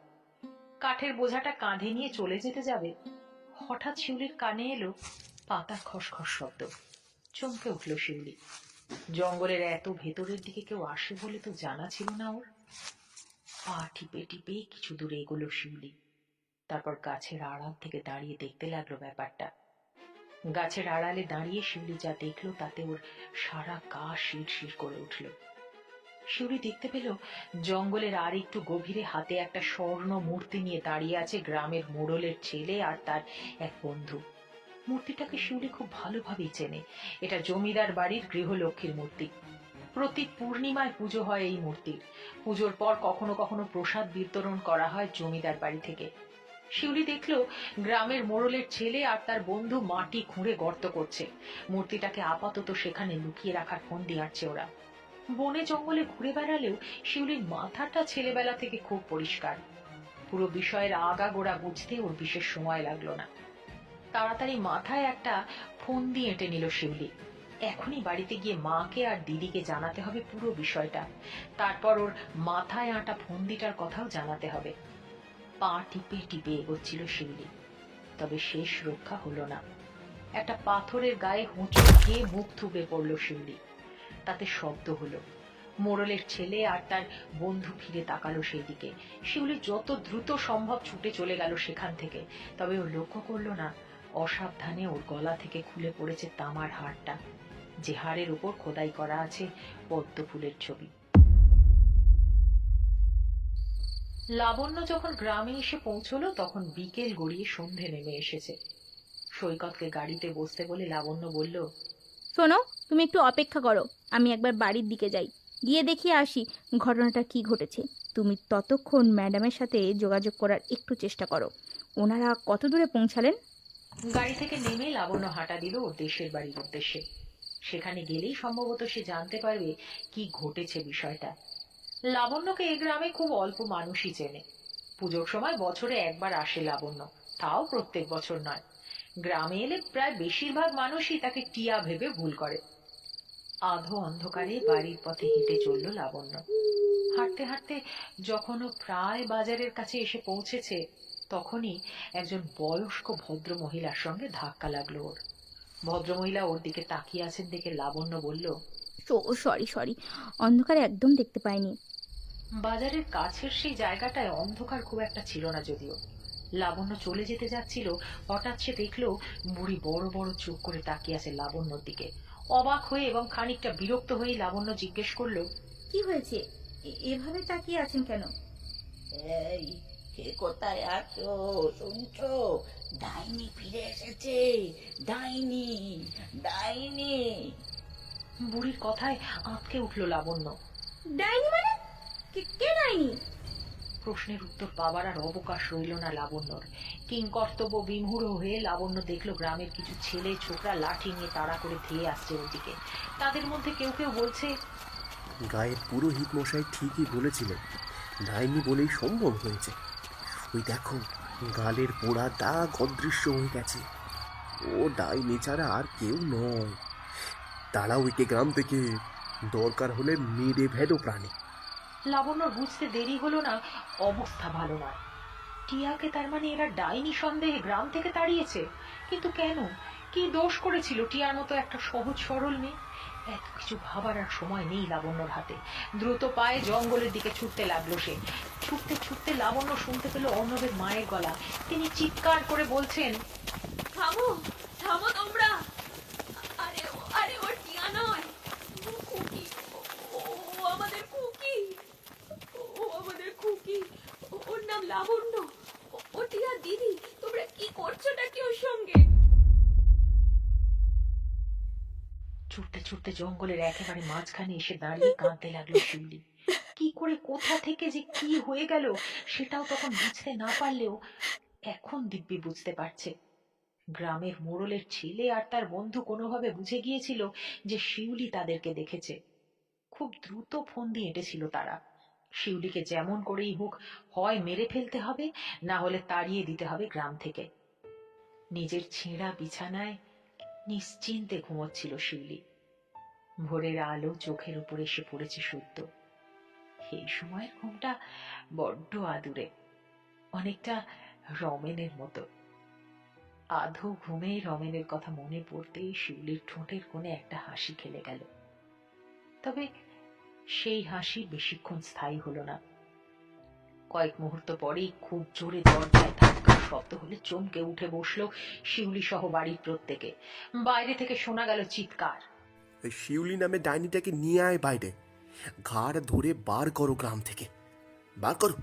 কাঠের বোঝাটা কাঁধে নিয়ে চলে যেতে যাবে, হঠাৎ শিউলির কানে এলো পাতার খসখস শব্দ। চমকে উঠল শিউলি। জঙ্গলের এত ভেতরের দিকে কেউ আসে বলে তো জানা ছিল না ওর। পা টিপে টিপে কিছু দূরে এগোলো শিউলি। তারপর গাছের আড়াল থেকে দাঁড়িয়ে দেখতে লাগলো ব্যাপারটা। গাছের আড়ালে দাঁড়িয়ে শিউলি যা দেখলো তাতে ওর সারা গা শিরশির করে উঠল। শিউলি দেখতে পেল জঙ্গলের আর একটু গভীরে হাতে একটা স্বর্ণ মূর্তি নিয়ে দাঁড়িয়ে আছে গ্রামের মোড়লের ছেলে আর তার এক বন্ধু। মূর্তিটাকে শিউলি খুব ভালোভাবেই চেনে। এটা জমিদার বাড়ির গৃহলক্ষ্মীর মূর্তি। প্রতি পূর্ণিমায় পুজো হয় এই মূর্তির। পুজোর পর কখনো কখনো প্রসাদ বিতরণ করা হয় জমিদার বাড়ি থেকে। শিউলি দেখলো গ্রামের মোড়লের ছেলে আর তার বন্ধু মাটি খুঁড়ে গর্ত করছে। মূর্তিটাকে আপাতত সেখানে লুকিয়ে রাখার ফন্দি আঁটছে ওরা। বনে জঙ্গলে ঘুরে বেড়ালেও শিউলির মাথাটা ছেলেবেলা থেকে খুব পরিষ্কার। পুরো বিষয়ের আগাগোড়া বুঝতে ওর বিশেষ সময় লাগলো না। তাড়াতাড়ি মাথায় একটা ফন্দি এঁটে নিল শিউলি। এখনই বাড়িতে গিয়ে মাকে আর দিদিকে জানাতে হবে পুরো বিষয়টা। তারপর ওর মাথায় আঁটা ফন্দিটার কথাও জানাতে হবে। পা টিপে টিপে এগোচ্ছিল শিউলি, তবে শেষ রক্ষা হলো না। একটা পাথরের গায়ে হোঁচট খেয়ে মুখ থুবড়ে পড়ল শিউলি। তাতে শব্দ হলো। মোড়লের ছেলে আর তার বন্ধু ফিরে তাকালো সেই দিকে। শিউলি যত দ্রুত সম্ভব ছুটে চলে গেল সেখান থেকে। তবে ও লক্ষ্য করলো না অসাবধানে ওর গলা থেকে খুলে পড়েছে তামার হারটা, যে হাড়ের উপর খোদাই করা আছে পদ্ম ফুলের ছবি। লাবণ্য যখন গ্রামে এসে পৌঁছলো তখন বিকেল গড়িয়ে সন্ধে নেমে এসেছে। সৈকতকে গাড়িতে বসতে বলে লাবণ্য বলল, শোনো, তুমি একটু অপেক্ষা করো, আমি একবার বাড়ির দিকে যাই, গিয়ে দেখিয়ে আসি ঘটনাটা কি ঘটেছে। তুমি ততক্ষণ ম্যাডামের সাথে যোগাযোগ করার একটু চেষ্টা করো। ওনারা কত দূরে পৌঁছালেন? গাড়ি থেকে নেমে লাবণ্য হাঁটা দিল ওর দেশের বাড়ির উদ্দেশ্যে। সেখানে গেলেই সম্ভবত সে জানতে পারবে কি ঘটেছে বিষয়টা। লাবণ্যকে এই গ্রামে খুব অল্প মানুষই চেনে। পুজোর সময় বছরে একবার আসে লাবণ্য, তাও প্রত্যেক বছর নয়। গ্রামে এলে প্রায় বেশিরভাগ মানুষই তাকে টিয়া ভেবে ভুল করে। আধো অন্ধকারে বাড়ির পথে হেঁটে চলল লাবণ্য। হাঁটতে হাঁটতে যখন ও প্রায় বাজারের কাছে এসে পৌঁছেছে তখনই একজন বয়স্ক ভদ্র মহিলার সঙ্গে ধাক্কা লাগলো ওর। ভদ্রমহিলা ওর দিকে তাকিয়ে আছেন দেখে লাবণ্য বলল, সরি, অন্ধকারে একদম দেখতে পাইনি। বাজারের কাছের সেই জায়গাটায় অন্ধকার খুব একটা ছিল না যদিও। লাবণ্য চলে যেতে যাচ্ছিল, হঠাৎ সে দেখলো বুড়ি বড় বড় চোখ করে তাকিয়ে আছে লাবণ্যর দিকে। অবাক হয়ে এবং খানিকটা বিরক্ত হয়ে লাবণ্য জিজ্ঞেস করলো, কি হয়েছে, এভাবে তাকিয়ে আছেন কেন? এই, কে কোথায় আছো শুনছো? ডাইনি ফিরে এসেছে, ডাইনি, ডাইনি। বুড়ির কথায় আঁতকে উঠল লাবণ্য। ডাইনি মানে? কে ডাইনি? প্রশ্নের উত্তর পাবার আর অবকাশ রইল না লাবণ্যর। কিংকর্তব্য বিমূঢ় হয়ে লাবণ্য দেখলো গ্রামের কিছু ছেলে ছোকরা লাঠি নিয়ে তাড়া করে ধেয়ে আসছে ওর দিকে। তাদের মধ্যে কেউ কেউ বলছে, গায়ের পুরোহিত মশাই ঠিকই বলেছিলেন, ডাইনি বলেই সম্ভব হয়েছে। ওই দেখো, গালের পোড়া দাগ অদৃশ্য হয়ে গেছে। ও ডাইনি ছাড়া আর কেউ নয়। তাড়াও একে গ্রাম থেকে, দরকার হলে মেরে ভেদো প্রাণী। লাবণ্যর বুঝতে দেরি হলো না অবস্থা ভালো নয়। টিয়াকে তার মানে এরা ডাইনি সন্দেহে গ্রাম থেকে তাড়িয়েছে। কিন্তু কেন? কি দোষ করেছিল টিয়ার মতো একটা সহজ সরল মেয়ে? এত কিছু ভাবার আর সময় নেই লাবণ্যর হাতে। দ্রুত পায়ে জঙ্গলের দিকে ছুটতে লাগলো সে। ছুটতে ছুটতে লাবণ্য শুনতে পেল অর্ণবের মায়ের গলা। তিনি চিৎকার করে বলছেন, থামো থামো তোমরা, আরে আরে ওর টিয়া নয়, ও খুকি, ও আমাদের খুকি, ও আমাদের খুকি, ওর নাম লাবণ্য, ও টিয়া দিদি। তোমরা কি করছোটা কি ওর সঙ্গে? ছুটতে ছুটতে জঙ্গলের একেবারে মাঝখানে এসে দাঁড়িয়ে কাঁদতে লাগলো শিউলি। কি করে কোথা থেকে যে কি হয়ে গেল সেটাও তখন বুঝতে না পারলেও এখন দিব্যি বুঝতে পারছে। গ্রামের মোড়লের ছেলে আর তার বন্ধু কোনোভাবে বুঝে গিয়েছিল যে শিউলি তাদেরকে দেখেছে। খুব দ্রুত ফোন দিয়ে এঁটেছিল তারা। শিউলিকে যেমন করেই হোক হয় মেরে ফেলতে হবে, না হলে তাড়িয়ে দিতে হবে গ্রাম থেকে। নিজের ছেঁড়া বিছানায় নিশ্চিন্তে ঘুমোচ্ছিল শিউলি। ভোরের আলো চোখের উপর এসে পড়েছে সদ্য। এই সময়ের ঘুমটা বড্ড আদুরে, অনেকটা রমেনের মতো। আধো ঘুমে রমেনের কথা মনে পড়তেই শিউলির ঠোঁটের কোণে একটা হাসি খেলে গেল। তবে সেই হাসি বেশিক্ষণ স্থায়ী হলো না। কয়েক মুহূর্ত পরেই খুব জোরে দরজায় ধাক্কার শব্দ হলে চমকে উঠে বসলো শিউলি সহ বাড়ির প্রত্যেকে। বাইরে থেকে শোনা গেল চিৎকার, ওই শিউলি নামে ডাইনিটাকে নিয়ে আয় বাইরে, ঘাড় ধরে বার করো গ্রাম থেকে, বার করো।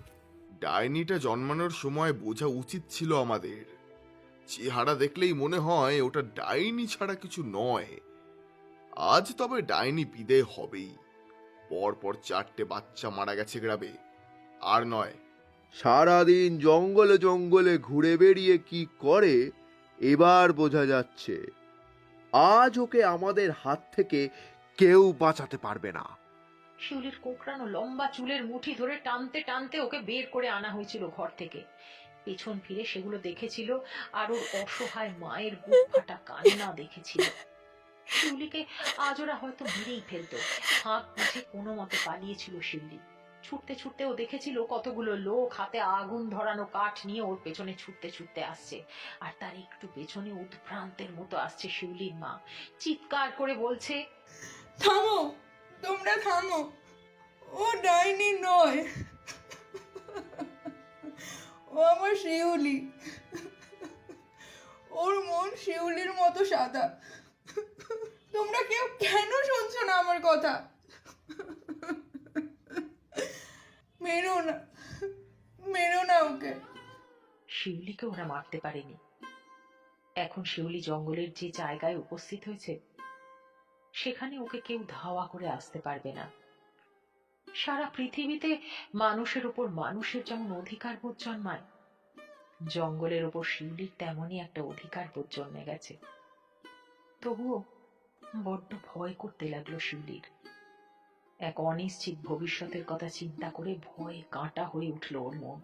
ডাইনিটা জন্মানোর সময় বোঝা উচিত ছিল আমাদের। চেহারা দেখলেই মনে হয় ওটা ডাইনি ছাড়া কিছু নয়। আজ তবে ডাইনি বিদেয় হবেই। পরপর 4টে বাচ্চা মারা গেছে গ্রামে, আর নয় সারাদিন জঙ্গলে জঙ্গলে ঘুরে বেরিয়ে কি করে এবার বোঝা যাচ্ছে। আজ ওকে আমাদের হাত থেকে কেউ বাঁচাতে পারবে না। শিউলির কোঁকড়ানো লম্বা চুলের মুঠি ধরে টানতে টানতে ওকে বের করে আনা হয়েছিল ঘর থেকে। পেছন ফিরে সেগুলো দেখেছিল আর ওর অসহায় মায়ের বুক ফাটা কান্না দেখেছিল। শিউলিকে আজ ওরা হয়তো মেরেই ফেলতো। হাঁক বুঝে কোনো মতে পালিয়েছিল শিউলি। ছুটতে ছুটতে ও দেখেছিল কতগুলো লোক হাতে আগুন ধরানো কাঠ নিয়ে ওর পেছনে ছুটতে ছুটতে আসছে। আর তার একটু পেছনে উদ্ভ্রান্তের মতো আসছে শিউলির মা, চিৎকার করে বলছে, থামো, তোমরা থামো, ও ডাইনি নয়, ও আমার শিউলি। ওর মন শিউলির মতো সাদা। তোমরা কেউ কেন শুনছো না আমার কথা? মেরো না, মেরো না ওকে। শিউলিকে ওরা মারতে পারেনি। এখন শিউলি জঙ্গলের যে জায়গায় উপস্থিত হয়েছে সেখানে ওকে কেউ ধাওয়া করে আসতে পারবে না। সারা পৃথিবীতে মানুষের উপর মানুষের যেমন অধিকার বোধ জন্মায়, জঙ্গলের উপর শিউলির তেমনই একটা অধিকার বোধ জন্মে গেছে। তবুও বড্ড ভয় করতে লাগলো শিউলির। এক অনিশ্চিত ভবিষ্যতের কথা চিন্তা করে ভয়ে কাঁটা হয়ে উঠল ওর মন।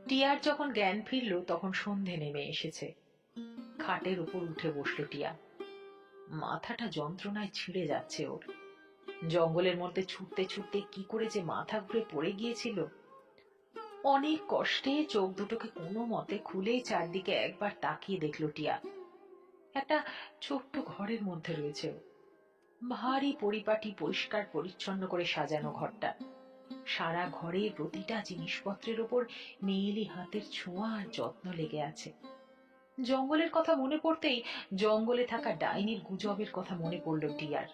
টিয়ার যখন জ্ঞান ফিরল তখন সন্ধে নেমে এসেছে। খাটের উপর উঠে বসলো টিয়া। মাথাটা যন্ত্রণায় ছিঁড়ে যাচ্ছে ওর। জঙ্গলের মধ্যে ছুটতে ছুটতে কি করে যে মাথা ঘুরে পড়ে গিয়েছিল। অনেক কষ্টে চোখ দুটোকে কোনো মতে খুলে চারদিকে একবার তাকিয়ে দেখলো টিয়া। একটা ছোট্ট ঘরের মধ্যে রয়েছে ও। ভারী পরিপাটি পরিষ্কার পরিচ্ছন্ন করে সাজানো ঘরটা। সারা ঘরে প্রতিটা জিনিসপত্রের উপর মেয়েলি হাতের ছোঁয়া আর যত্ন লেগে আছে। জঙ্গলের কথা মনে পড়তেই জঙ্গলে থাকা ডাইনির গুজবের কথা মনে পড়ল টিয়ার।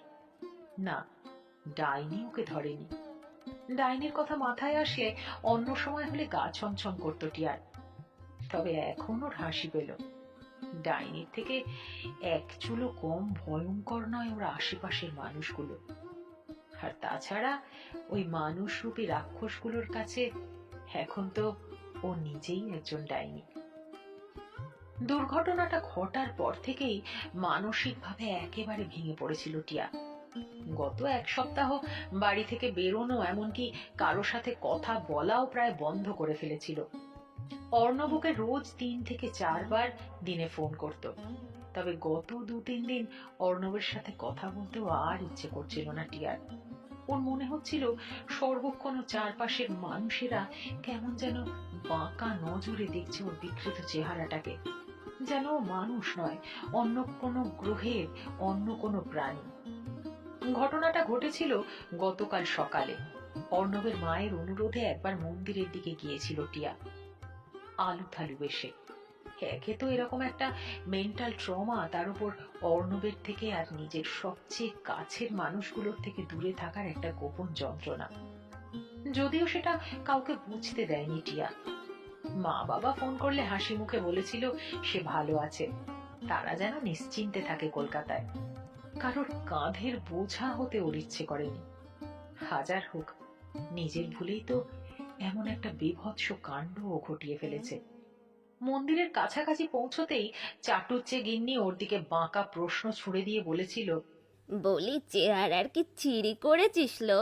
না, ডাইনি ওকে ধরেনি। ডাইনির কথা মাথায় আসলে অন্য সময় হলে গা ছমছম করত টিয়ার। তবে এখন ওর হাসি পেল। ডাইনির থেকে এক চুলো কম ভয়ঙ্কর নয় ওর আশেপাশের মানুষগুলো। আর তাছাড়া ওই মানুষরূপী রাক্ষসগুলোর কাছে এখন তো ও নিজেই একজন ডাইনি। দুর্ঘটনাটা ঘটার পর থেকেই মানসিকভাবে একেবারে ভেঙে পড়েছিল টিয়া। গত এক সপ্তাহ বাড়ি থেকে বেরোনো, এমনকি কারো সাথে কথা বলাও প্রায় বন্ধ করে ফেলেছিল। অর্ণবকে রোজ 3 থেকে 4 বার দিনে ফোন করত। তবে গত 2-3 দিন অর্ণবের সাথে কথা বলতেও আর ইচ্ছে করছিল না টিয়ার। ওর মনে হচ্ছিল সর্বক্ষণ চারপাশের মানুষেরা কেমন যেন বাঁকা নজরে দেখছে ওর বিকৃত চেহারাটাকে, যেন মানুষ নয়, অন্য কোনো গ্রহের অন্য কোনো প্রাণী। ঘটনাটা ঘটেছিল গতকাল সকালে। অর্ণবের মায়ের অনুরোধে একবার মন্দিরের দিকে গিয়েছিল টিয়া, আলু থালু বেশে। একে তো এরকম একটা মেন্টাল ট্রমা, তার উপর অর্ণবের থেকে আর নিজের সবচেয়ে কাছের মানুষগুলোর থেকে দূরে থাকার একটা গোপন যন্ত্রণা। যদিও সেটা কাউকে বুঝতে দেয়নি টিয়া। মা বাবা ফোন করলে হাসি মুখে বলেছিল সে ভালো আছে, তারা যেন নিশ্চিন্তে থাকে কলকাতায়। কারোর কাঁধের বোঝা হতে ওর ইচ্ছে করেনি। হাজার হোক, নিজের ভুলেই তো এমন একটা বীভৎস কাণ্ড ও ঘটিয়ে ফেলেছে। মন্দিরের কাছাকাছি পৌঁছতেই চাটুজ্জে গিন্নি ওর দিকে বাঁকা প্রশ্ন ছুড়ে দিয়ে বলেছিল, বলি চেহারার কি চিড়ি করেছিস লো?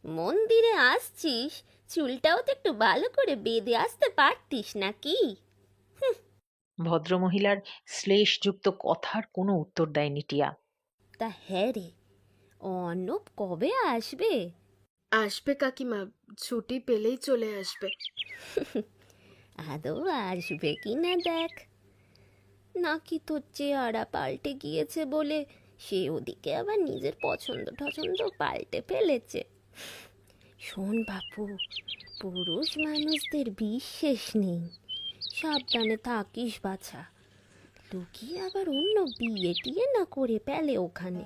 মন্দিরে আসছিস, চুলটাও তো একটু ভালো করে বেঁধে আসতে পারতিস নাকি? ভদ্রমহিলার শ্লেষযুক্ত কথার কোনো উত্তর দেয়নি টিয়া। তা হ্যাঁ রে, অর্ণব কবে আসবে? আসবে কাকিমা, ছুটি পেলেই চলে আসবে। আদৌ আসবে কি না দেখ, নাকি তোর চেহারা পাল্টে গিয়েছে বলে সে ওদিকে আবার নিজের পছন্দ টছন্দ পাল্টে ফেলেছে। শোন বাপু, পুরুষ মানুষদের বিশেষ নেই, সাবধানে থাকিস বাছা, লুকিয়ে আবার অন্য বিয়ে টিয়ে না করে পেলে ওখানে।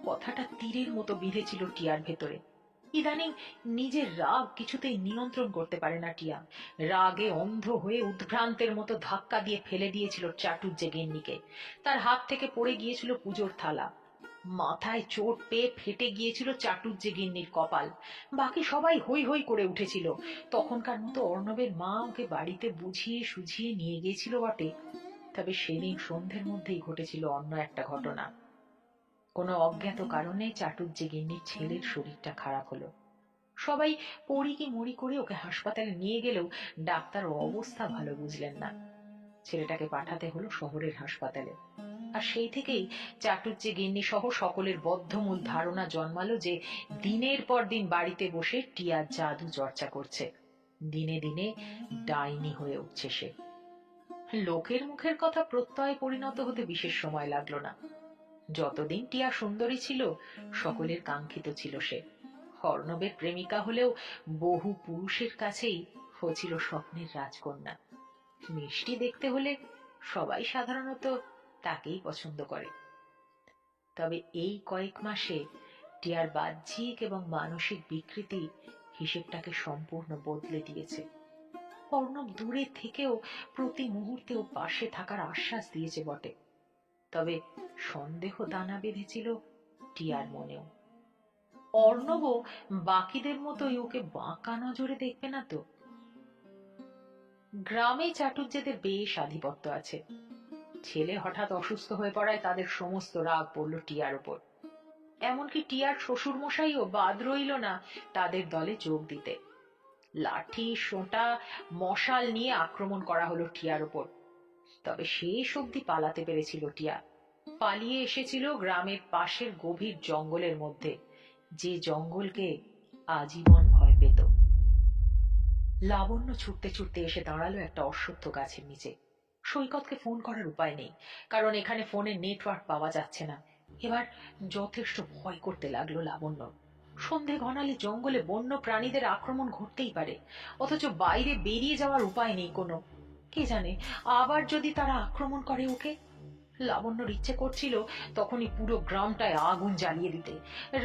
কথাটা তীরের মতো বিঁধেছিল টিয়ার ভেতরে। ইদানিং নিজের রাগ কিছুতেই নিয়ন্ত্রণ করতে পারে না টিয়া। রাগে অন্ধ হয়ে উদ্ভ্রান্তের মতো ধাক্কা দিয়ে ফেলে দিয়েছিল চাটুজ্জে গিন্নিকে। তার হাত থেকে পড়ে গিয়েছিল পুজোর থালা। মাথায় চোট পেয়ে ফেটে গিয়েছিল চাটুজ্জে গিন্নির কপাল। বাকি সবাই হই হই করে উঠেছিল। তখনকার মতো অর্ণবের মা ওকে বাড়িতে বুঝিয়ে সুঝিয়ে নিয়ে গিয়েছিল বটে, তবে সেদিন সন্ধ্যের মধ্যেই ঘটেছিল অন্য একটা ঘটনা। কোনো অজ্ঞাত কারণে চাটুজ্জে গিন্নির ছেলের শরীরটা খারাপ হলো। সবাই পড়ি কি মরি করে ওকে হাসপাতালে নিয়ে গেলেও ডাক্তার অবস্থা ভালো বুঝলেন না। ছেলেটাকে পাঠাতে হলো শহরের হাসপাতালে। আর সেই থেকেই চাটুজ্জে গিন্নি সহ সকলের বদ্ধমূল ধারণা জন্মালো যে দিনের পর দিন বাড়িতে বসে টিয়া জাদু চর্চা করছে। দিনে দিনে ডাইনি হয়ে উঠছে সে। লোকের মুখের কথা প্রত্যয়ে পরিণত হতে বিশেষ সময় লাগলো না। যতদিন টিয়া সুন্দরী ছিল, সকলের কাঙ্ক্ষিত ছিল সে। অর্ণবের প্রেমিকা হলেও বহু পুরুষের কাছেই হয়েছিল স্বপ্নের রাজকন্যা। মিষ্টি দেখতে হলে সবাই সাধারণত তাকেই পছন্দ করে। তবে এই কয়েক মাসে টিয়ার বাহ্যিক এবং মানসিক বিকৃতি হিসেবটাকে সম্পূর্ণ বদলে দিয়েছে। অর্ণব দূরে থেকেও প্রতি মুহূর্তে ও পাশে থাকার আশ্বাস দিয়েছে বটে, তবে সন্দেহ দানা বেঁধেছিল টিয়ার মনেও। অর্ণবও বাকিদের মতোই ওকে বাঁকা নজরে দেখবে না তো। গ্রামে চাটুজ্জেদের বেশ আধিপত্য আছে। ছেলে হঠাৎ অসুস্থ হয়ে পড়ায় তাদের সমস্ত রাগ পড়ল টিয়ার উপর। এমনকি টিয়ার শ্বশুর মশাইও বাদ রইল না তাদের দলে যোগ দিতে। লাঠি সোঁটা মশাল নিয়ে আক্রমণ করা হলো টিয়ার উপর। তবে শেষ অবধি পালাতে পেরেছিল টিয়া। পালিয়ে এসেছিল গ্রামের পাশের গভীর জঙ্গলের মধ্যে, যে জঙ্গলকে আজীবন ভয় পেত। লাবণ্য ছুটতে ছুটতে এসে দাঁড়ালো একটা অশ্বত্থ গাছের নিচে। সৈকতকে ফোন করার উপায় নেই, কারণ এখানে ফোনের নেটওয়ার্ক পাওয়া যাচ্ছে না। এবার যথেষ্ট ভয় করতে লাগলো লাবণ্য। সন্ধে ঘনালে জঙ্গলে বন্য প্রাণীদের আক্রমণ ঘটতেই পারে, অথচ বাইরে বেরিয়ে যাওয়ার উপায় নেই কোনো। কে জানে আবার যদি তারা আক্রমণ করে ওকে। লাবণ্যর ইচ্ছে করছিল তখনই পুরো গ্রামটায় আগুন জ্বালিয়ে দিতে।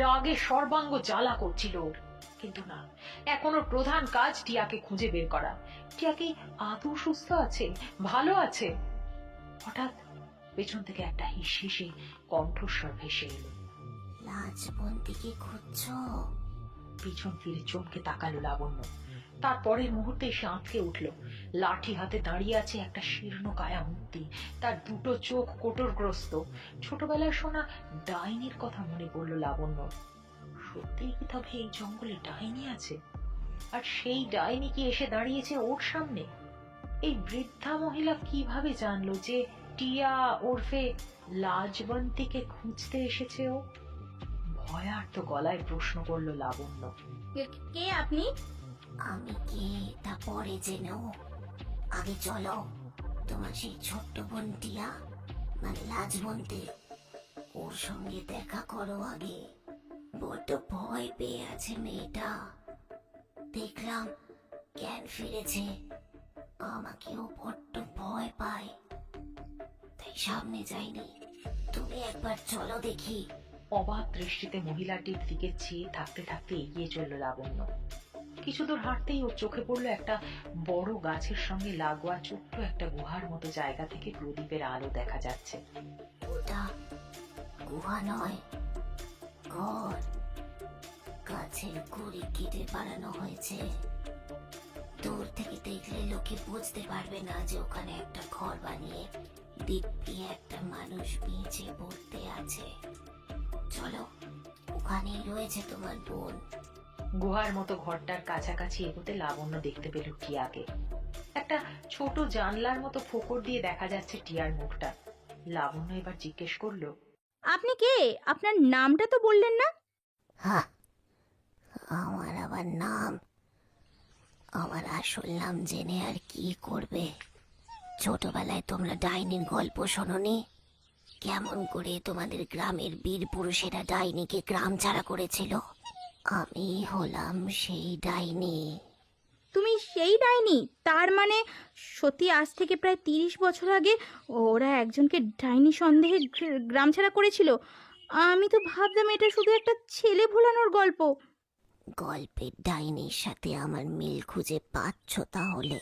রাগে সর্বাঙ্গ জ্বালা করছিল ওর। কিন্তু না, এখনো প্রধান কাজ টিয়াকে খুঁজে বের করা। টিয়া কি আদৌ সুস্থ আছে, ভালো আছে? হঠাৎ পেছন থেকে একটা হিসহিসে কণ্ঠস্বর ভেসে এলো। লাজবন্তীকে খুঁজছো? পিছন ফিরে চমকে তাকালো লাবণ্য। তারপরের মুহূর্তে সে আঁতকে উঠল। লাঠি হাতে দাঁড়িয়ে আছে একটা শীর্ণ কায়া মূর্তি, তার দুটো চোখ কোটরগ্রস্ত। ছোটবেলায় শোনা ডাইনির কথা মনে পড়ল লাবণ্য। সত্যিই কি তবে এই জঙ্গলে ডাইনি আছে? আর সেই ডাইনি কি এসে দাঁড়িয়েছে ওর সামনে? এই বৃদ্ধা মহিলা কিভাবে জানলো যে টিয়া ওরফে লাজবন্তীকে খুঁজতে এসেছে ও? ভয়ার্ত গলায় প্রশ্ন করলো লাবণ্য। কে আপনি? আমি কে তা পরে জেনেও আগে চলো, তোমার সেই ছোট্ট বোন টিয়া মানে লাজবন্তি, ওর সঙ্গে দেখা করো আগে। বড্ড ভয় পেয়ে আছে মেয়েটা, দেখলাম জ্ঞান ফিরেছে, আমাকেও বড্ড ভয় পায়, তাই সামনে যাইনি। তুমি একবার চলো দেখি। অবাক দৃষ্টিতে মহিলাটির দিকে চেয়ে থাকতে থাকতে এগিয়ে চলল লাবণ্য। কিছু দূর হাঁটতেই ওর চোখে পড়লো একটা বড় গাছের সঙ্গে লাগোয়া ছোট্ট একটা গুহার মতো জায়গা থেকে প্রদীপের আলো দেখা যাচ্ছে। ওটা গুহা নয়, ঘর। গাছের গুড়ি কেটে বানানো হয়েছে। দূর থেকে দেখলে লোকে বুঝতে পারবে না যে ওখানে একটা ঘর বানিয়ে দিব্যি একটা মানুষ বেঁচে পড়তে আছে। চলো, ওখানেই রয়েছে তোমার বোন। গুহার মতো ঘরটার কাছাকাছি এগোতে লাবণ্য দেখতে পেল টিয়াকে। একটা ছোট জানলার মতো ফোকর দিয়ে দেখা যাচ্ছে টিয়ার মুখটা। লাবণ্য এবার জিজ্ঞেস করলো, আপনি কে? আপনার নামটা তো বললেন না। হ্যাঁ, আমার আবার নাম? আমার আসল নাম জেনে আর কি করবে? ছোটবেলায় তোমরা ডাইনির গল্প শোনোনি? কেমন করে তোমাদের গ্রামের বীর পুরুষেরা ডাইনিকে গ্রাম ছাড়া করেছিল? আমি হলাম সেই ডাইনি। তুমি সেই ডাইনি? তার মানে সত্যি আজ থেকে প্রায় 30 বছর আগে ওরা একজনকে ডাইনি সন্দেহে গ্রাম ছাড়া করেছিল। আমি তো ভাবতাম এটা শুধু একটা ছেলে ভোলানোর গল্প। গল্পের ডাইনির সাথে আমার মিল খুঁজে পাচ্ছ তাহলে?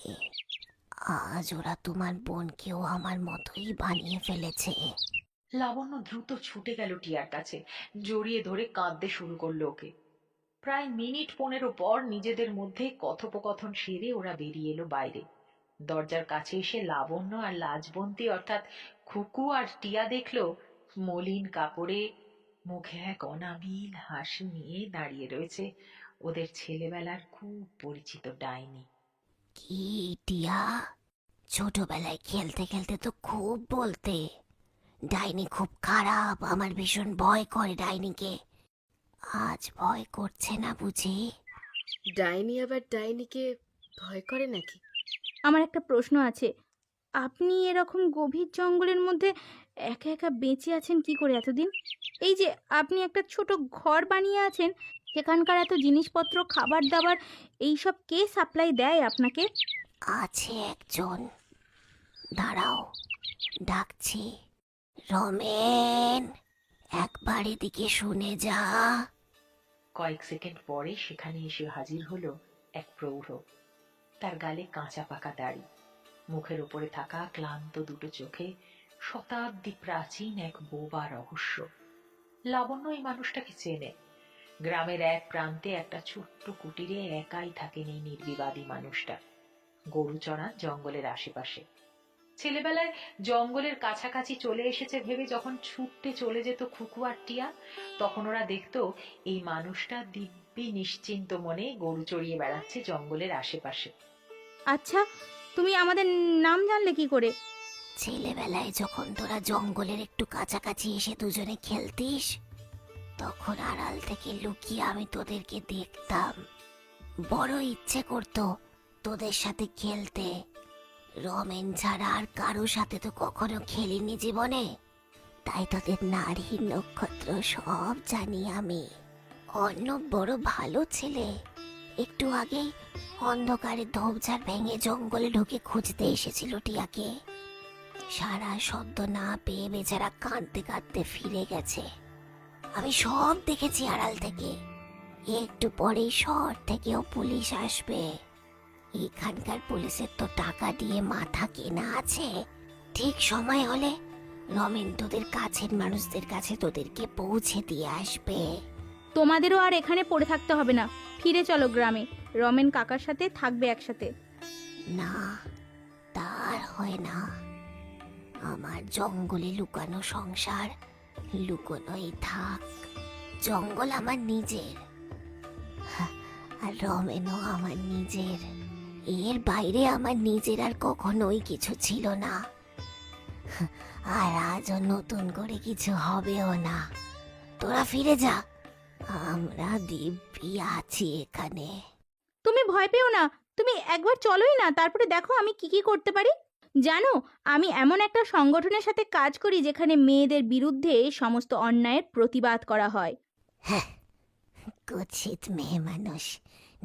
আজ ওরা তোমার বোনকেও আমার মতোই বানিয়ে ফেলেছে। লাবণ্য দ্রুত ছুটে গেল টিয়ার কাছে, জড়িয়ে ধরে কাঁদতে শুরু করলো ওকে। প্রায় মিনিট 15 পর নিজেদের মধ্যে কথোপকথন সেরে ওরা বেরিয়ে এলো বাইরে। দরজার কাছে এসে লাবণ্য আর লাজবন্তী অর্থাৎ খুকু আর টিয়া দেখলো মলিন কাপড়ে, মুখে এক অনাবিল হাসি নিয়ে দাঁড়িয়ে রয়েছে ওদের ছেলেবেলার খুব পরিচিত ডাইনি। কি টিয়া, ছোটবেলায় খেলতে খেলতে তো খুব বলতে ডাইনি খুব খারাপ, আমার ভীষণ ভয় করে ডাইনিকে। আজ ভয় করছে না বুঝি? ডাইনি আবার ডাইনিকে ভয় করে নাকি? আমার একটা প্রশ্ন আছে, আপনি এরকম গভীর জঙ্গলের মধ্যে একা একা বেঁচে আছেন কি করে এতদিন? এই যে আপনি একটা ছোট ঘর বানিয়ে আছেন, সেখানকার এত জিনিসপত্র, খাবার দাবার এইসব কে সাপ্লাই দেয় আপনাকে? আছে একজন, দাঁড়াও ডাকছি। রমেন, একবার এদিকে শুনে যা। কয়েক সেকেন্ড পরে সেখানে এসে হাজির হলো এক প্রৌঢ়। তার গালে কাঁচা পাকা দাড়ি, মুখের উপরে থাকা ক্লান্ত দুটো চোখে শতাব্দী প্রাচীন এক বোবা রহস্য। লাবণ্য এই মানুষটাকে চেনে। গ্রামের এক প্রান্তে একটা ছোট্ট কুটিরে একাই থাকেন এই নির্বিবাদী মানুষটা, গরু চড়ান জঙ্গলের আশেপাশে। ছেলেবেলায় জঙ্গলের কাছাকাছি চলে এসেছে ভেবে যখন ছুটতে চলে যেত খুকু আর টিয়া, তখন ওরা দেখতো এই মানুষটা দিব্যি নিশ্চিন্ত মনে গরু চড়িয়ে বেড়াচ্ছে জঙ্গলের আশেপাশে। আচ্ছা, তুমি আমাদের নাম জানলে কি করে? ছেলেবেলায় যখন তোরা জঙ্গলের একটু কাছাকাছি এসে দুজনে খেলতিস, তখন আড়াল থেকে লুকিয়ে আমি তোদেরকে দেখতাম। বড় ইচ্ছে করতো তোদের সাথে খেলতে। রমেন ছাড়া আর কারো সাথে তো কখনো খেলিনি জীবনে, তাই তোদের নারী নক্ষত্র সব জানি আমি। অর্ণব বড় ভালো ছেলে, একটু আগেই অন্ধকারে ঝোপঝাড় ভেঙে জঙ্গলে ঢুকে খুঁজতে এসেছিল টিয়াকে। সারা শব্দ না পেয়ে বেচারা কাঁদতে কাঁদতে ফিরে গেছে। আমি সব দেখেছি আড়াল থেকে। একটু পরেই শহর থেকেও পুলিশ আসবে। এখানকার পুলিশের তো টাকা দিয়ে মাথা কেনা আছে। ঠিক সময় হলে রমেন তোদের কাছের মানুষদের কাছে তোদেরকে পৌঁছে দিয়ে আসবে। তোমাদেরও আর এখানে পড়ে থাকতে হবে না, ফিরে চলো গ্রামে। রমেন কাকার সাথে থাকবে একসাথে। না, তার হয় না। আমার জঙ্গলে লুকানো সংসার লুকোনোই থাক। জঙ্গল আমার নিজের, আর রমেনও আমার নিজের। এর বাইরে আমার নিজের আর কখনোই কিছু ছিল না, আর আজও নতুন করে কিছু হবেও না। তোরা ফিরে যা, আমরা দিব্যি আছি এখানে। তুমি ভয় পেও না, তুমি একবার চলোই না, তারপরে দেখো আমি কি কি করতে পারি। জানো, আমি এমন একটা সংগঠনের সাথে কাজ করি যেখানে মেয়েদের বিরুদ্ধে সমস্ত অন্যায়ের প্রতিবাদ করা হয়। হ্যাঁ, কুৎসিত মেয়ে মানুষ,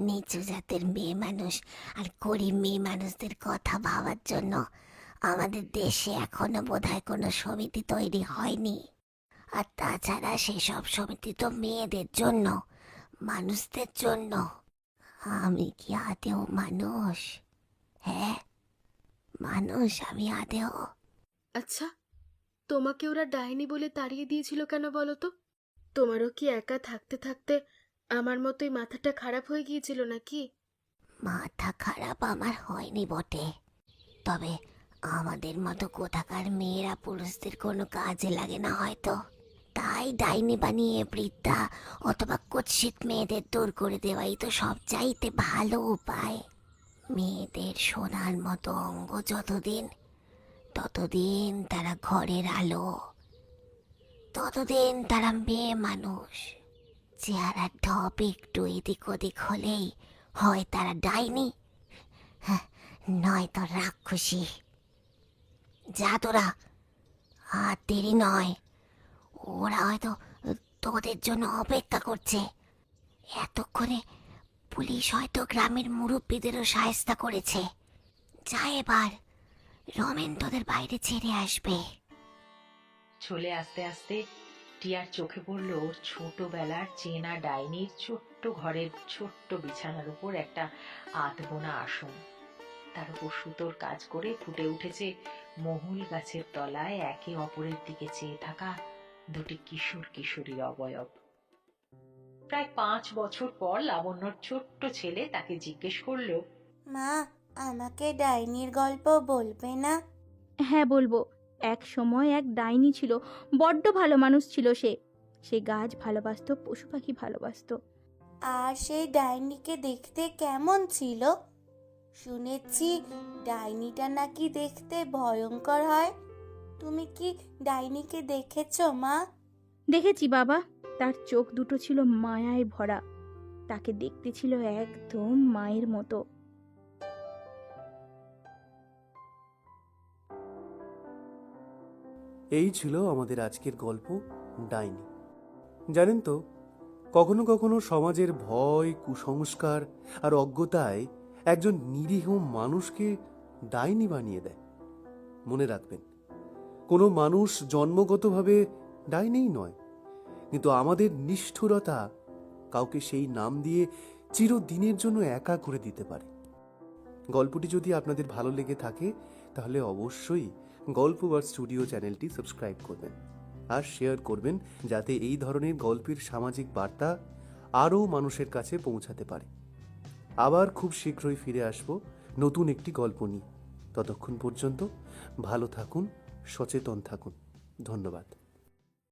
নিচু জাতের মেয়ে মানুষ আর গরিব মেয়ে মানুষদের কথা ভাবার জন্য আমাদের দেশে এখনো বোধহয় কোনো সমিতি তৈরি হয়নি। আর তাছাড়া সেসব সমিতি তো মেয়েদের জন্য, মানুষদের জন্য। আমি কি আদেও মানুষ? হ্যাঁ, মানুষ আমি আদেও? আচ্ছা, তোমাকে ওরা ডাইনি বলে তাড়িয়ে দিয়েছিল কেন বলো তো? তোমারও কি একা থাকতে থাকতে আমার মতোই মাথাটা খারাপ হয়ে গিয়েছিল নাকি? মাথা খারাপ আমার হয়নি বটে, তবে আমাদের মতো কোথাকার মেয়েরা পুরুষদের কোনো কাজে লাগে না হয়তো, তাই ডাইনি বানিয়ে বৃদ্ধা অথবা কুৎসিত মেয়েদের দূর করে দেওয়াই তো সবচাইতে ভালো উপায়। মেয়েদের সোনার মতো অঙ্গ যতদিন, ততদিন তারা ঘরের আলো, ততদিন তারা মেয়ে মানুষ। চেহারার ঢপ একটু এদিক ওদিক হলেই হয় তারা ডাইনি, নয়তো রাক্ষসী। যা তোরা, আর দেরি নয়, ওরা হয়তো তোদের জন্য অপেক্ষা করছে। এতক্ষণে পুলিশ হয়তো গ্রামের মুরব্বীদেরও সাহায্য করেছে। যা এবার, রমেন তোদের বাইরে ছেড়ে আসবে। চলে আসতে আসতে টিয়ার চোখে পড়ল ওর ছোটবেলার চেনা ডাইনির ছোট্ট ঘরের ছোট্ট বিছানার উপর একটা আধবোনা আসন, তার উপর সুতোর কাজ করে ফুটে উঠেছে মহুল গাছের তলায় একে অপরের দিকে চেয়ে থাকা দুটি কিশোর কিশোরীর অবয়ব। প্রায় 5 বছর পর লাবণ্যর ছোট্ট ছেলে তাকে জিজ্ঞেস করলো, মা, আমাকে ডাইনির গল্প বলবে না? হ্যাঁ বলবো। এক সময় এক ডাইনি ছিল, বড্ড ভালো মানুষ ছিল সে। সে গাছ ভালোবাসতো, পশু পাখি ভালোবাসতো। আর সেই ডাইনিকে দেখতে কেমন ছিল? শুনেছি ডাইনিটা নাকি দেখতে ভয়ঙ্কর হয়। তুমি কি ডাইনিকে দেখেছো মা? দেখেছি বাবা, তার চোখ দুটো ছিল মায়ায় ভরা, তাকে দেখতে ছিল একদম মায়ের মতো। এই ছিল আমাদের আজকের গল্প ডাইনি। জানেন তো, কখনো কখনো সমাজের ভয়, কুসংস্কার আর অজ্ঞতায় একজন নিরীহ মানুষকে ডাইনি বানিয়ে দেয়। মনে রাখবেন, কোনো মানুষ জন্মগতভাবে ডাইনিই নয়, কিন্তু আমাদের নিষ্ঠুরতা কাউকে সেই নাম দিয়ে চিরদিনের জন্য একা করে দিতে পারে। গল্পটি যদি আপনাদের ভালো লেগে থাকে তাহলে অবশ্যই গল্পবার স্টুডিও চ্যানেলটি সাবস্ক্রাইব করবেন আর শেয়ার করবেন, যাতে এই ধরনের গল্পের সামাজিক বার্তা আরও মানুষের কাছে পৌঁছাতে পারে। আবার খুব শীঘ্রই ফিরে আসব নতুন একটি গল্প নিয়ে। ততক্ষণ পর্যন্ত ভালো থাকুন, সচেতন থাকুন। ধন্যবাদ।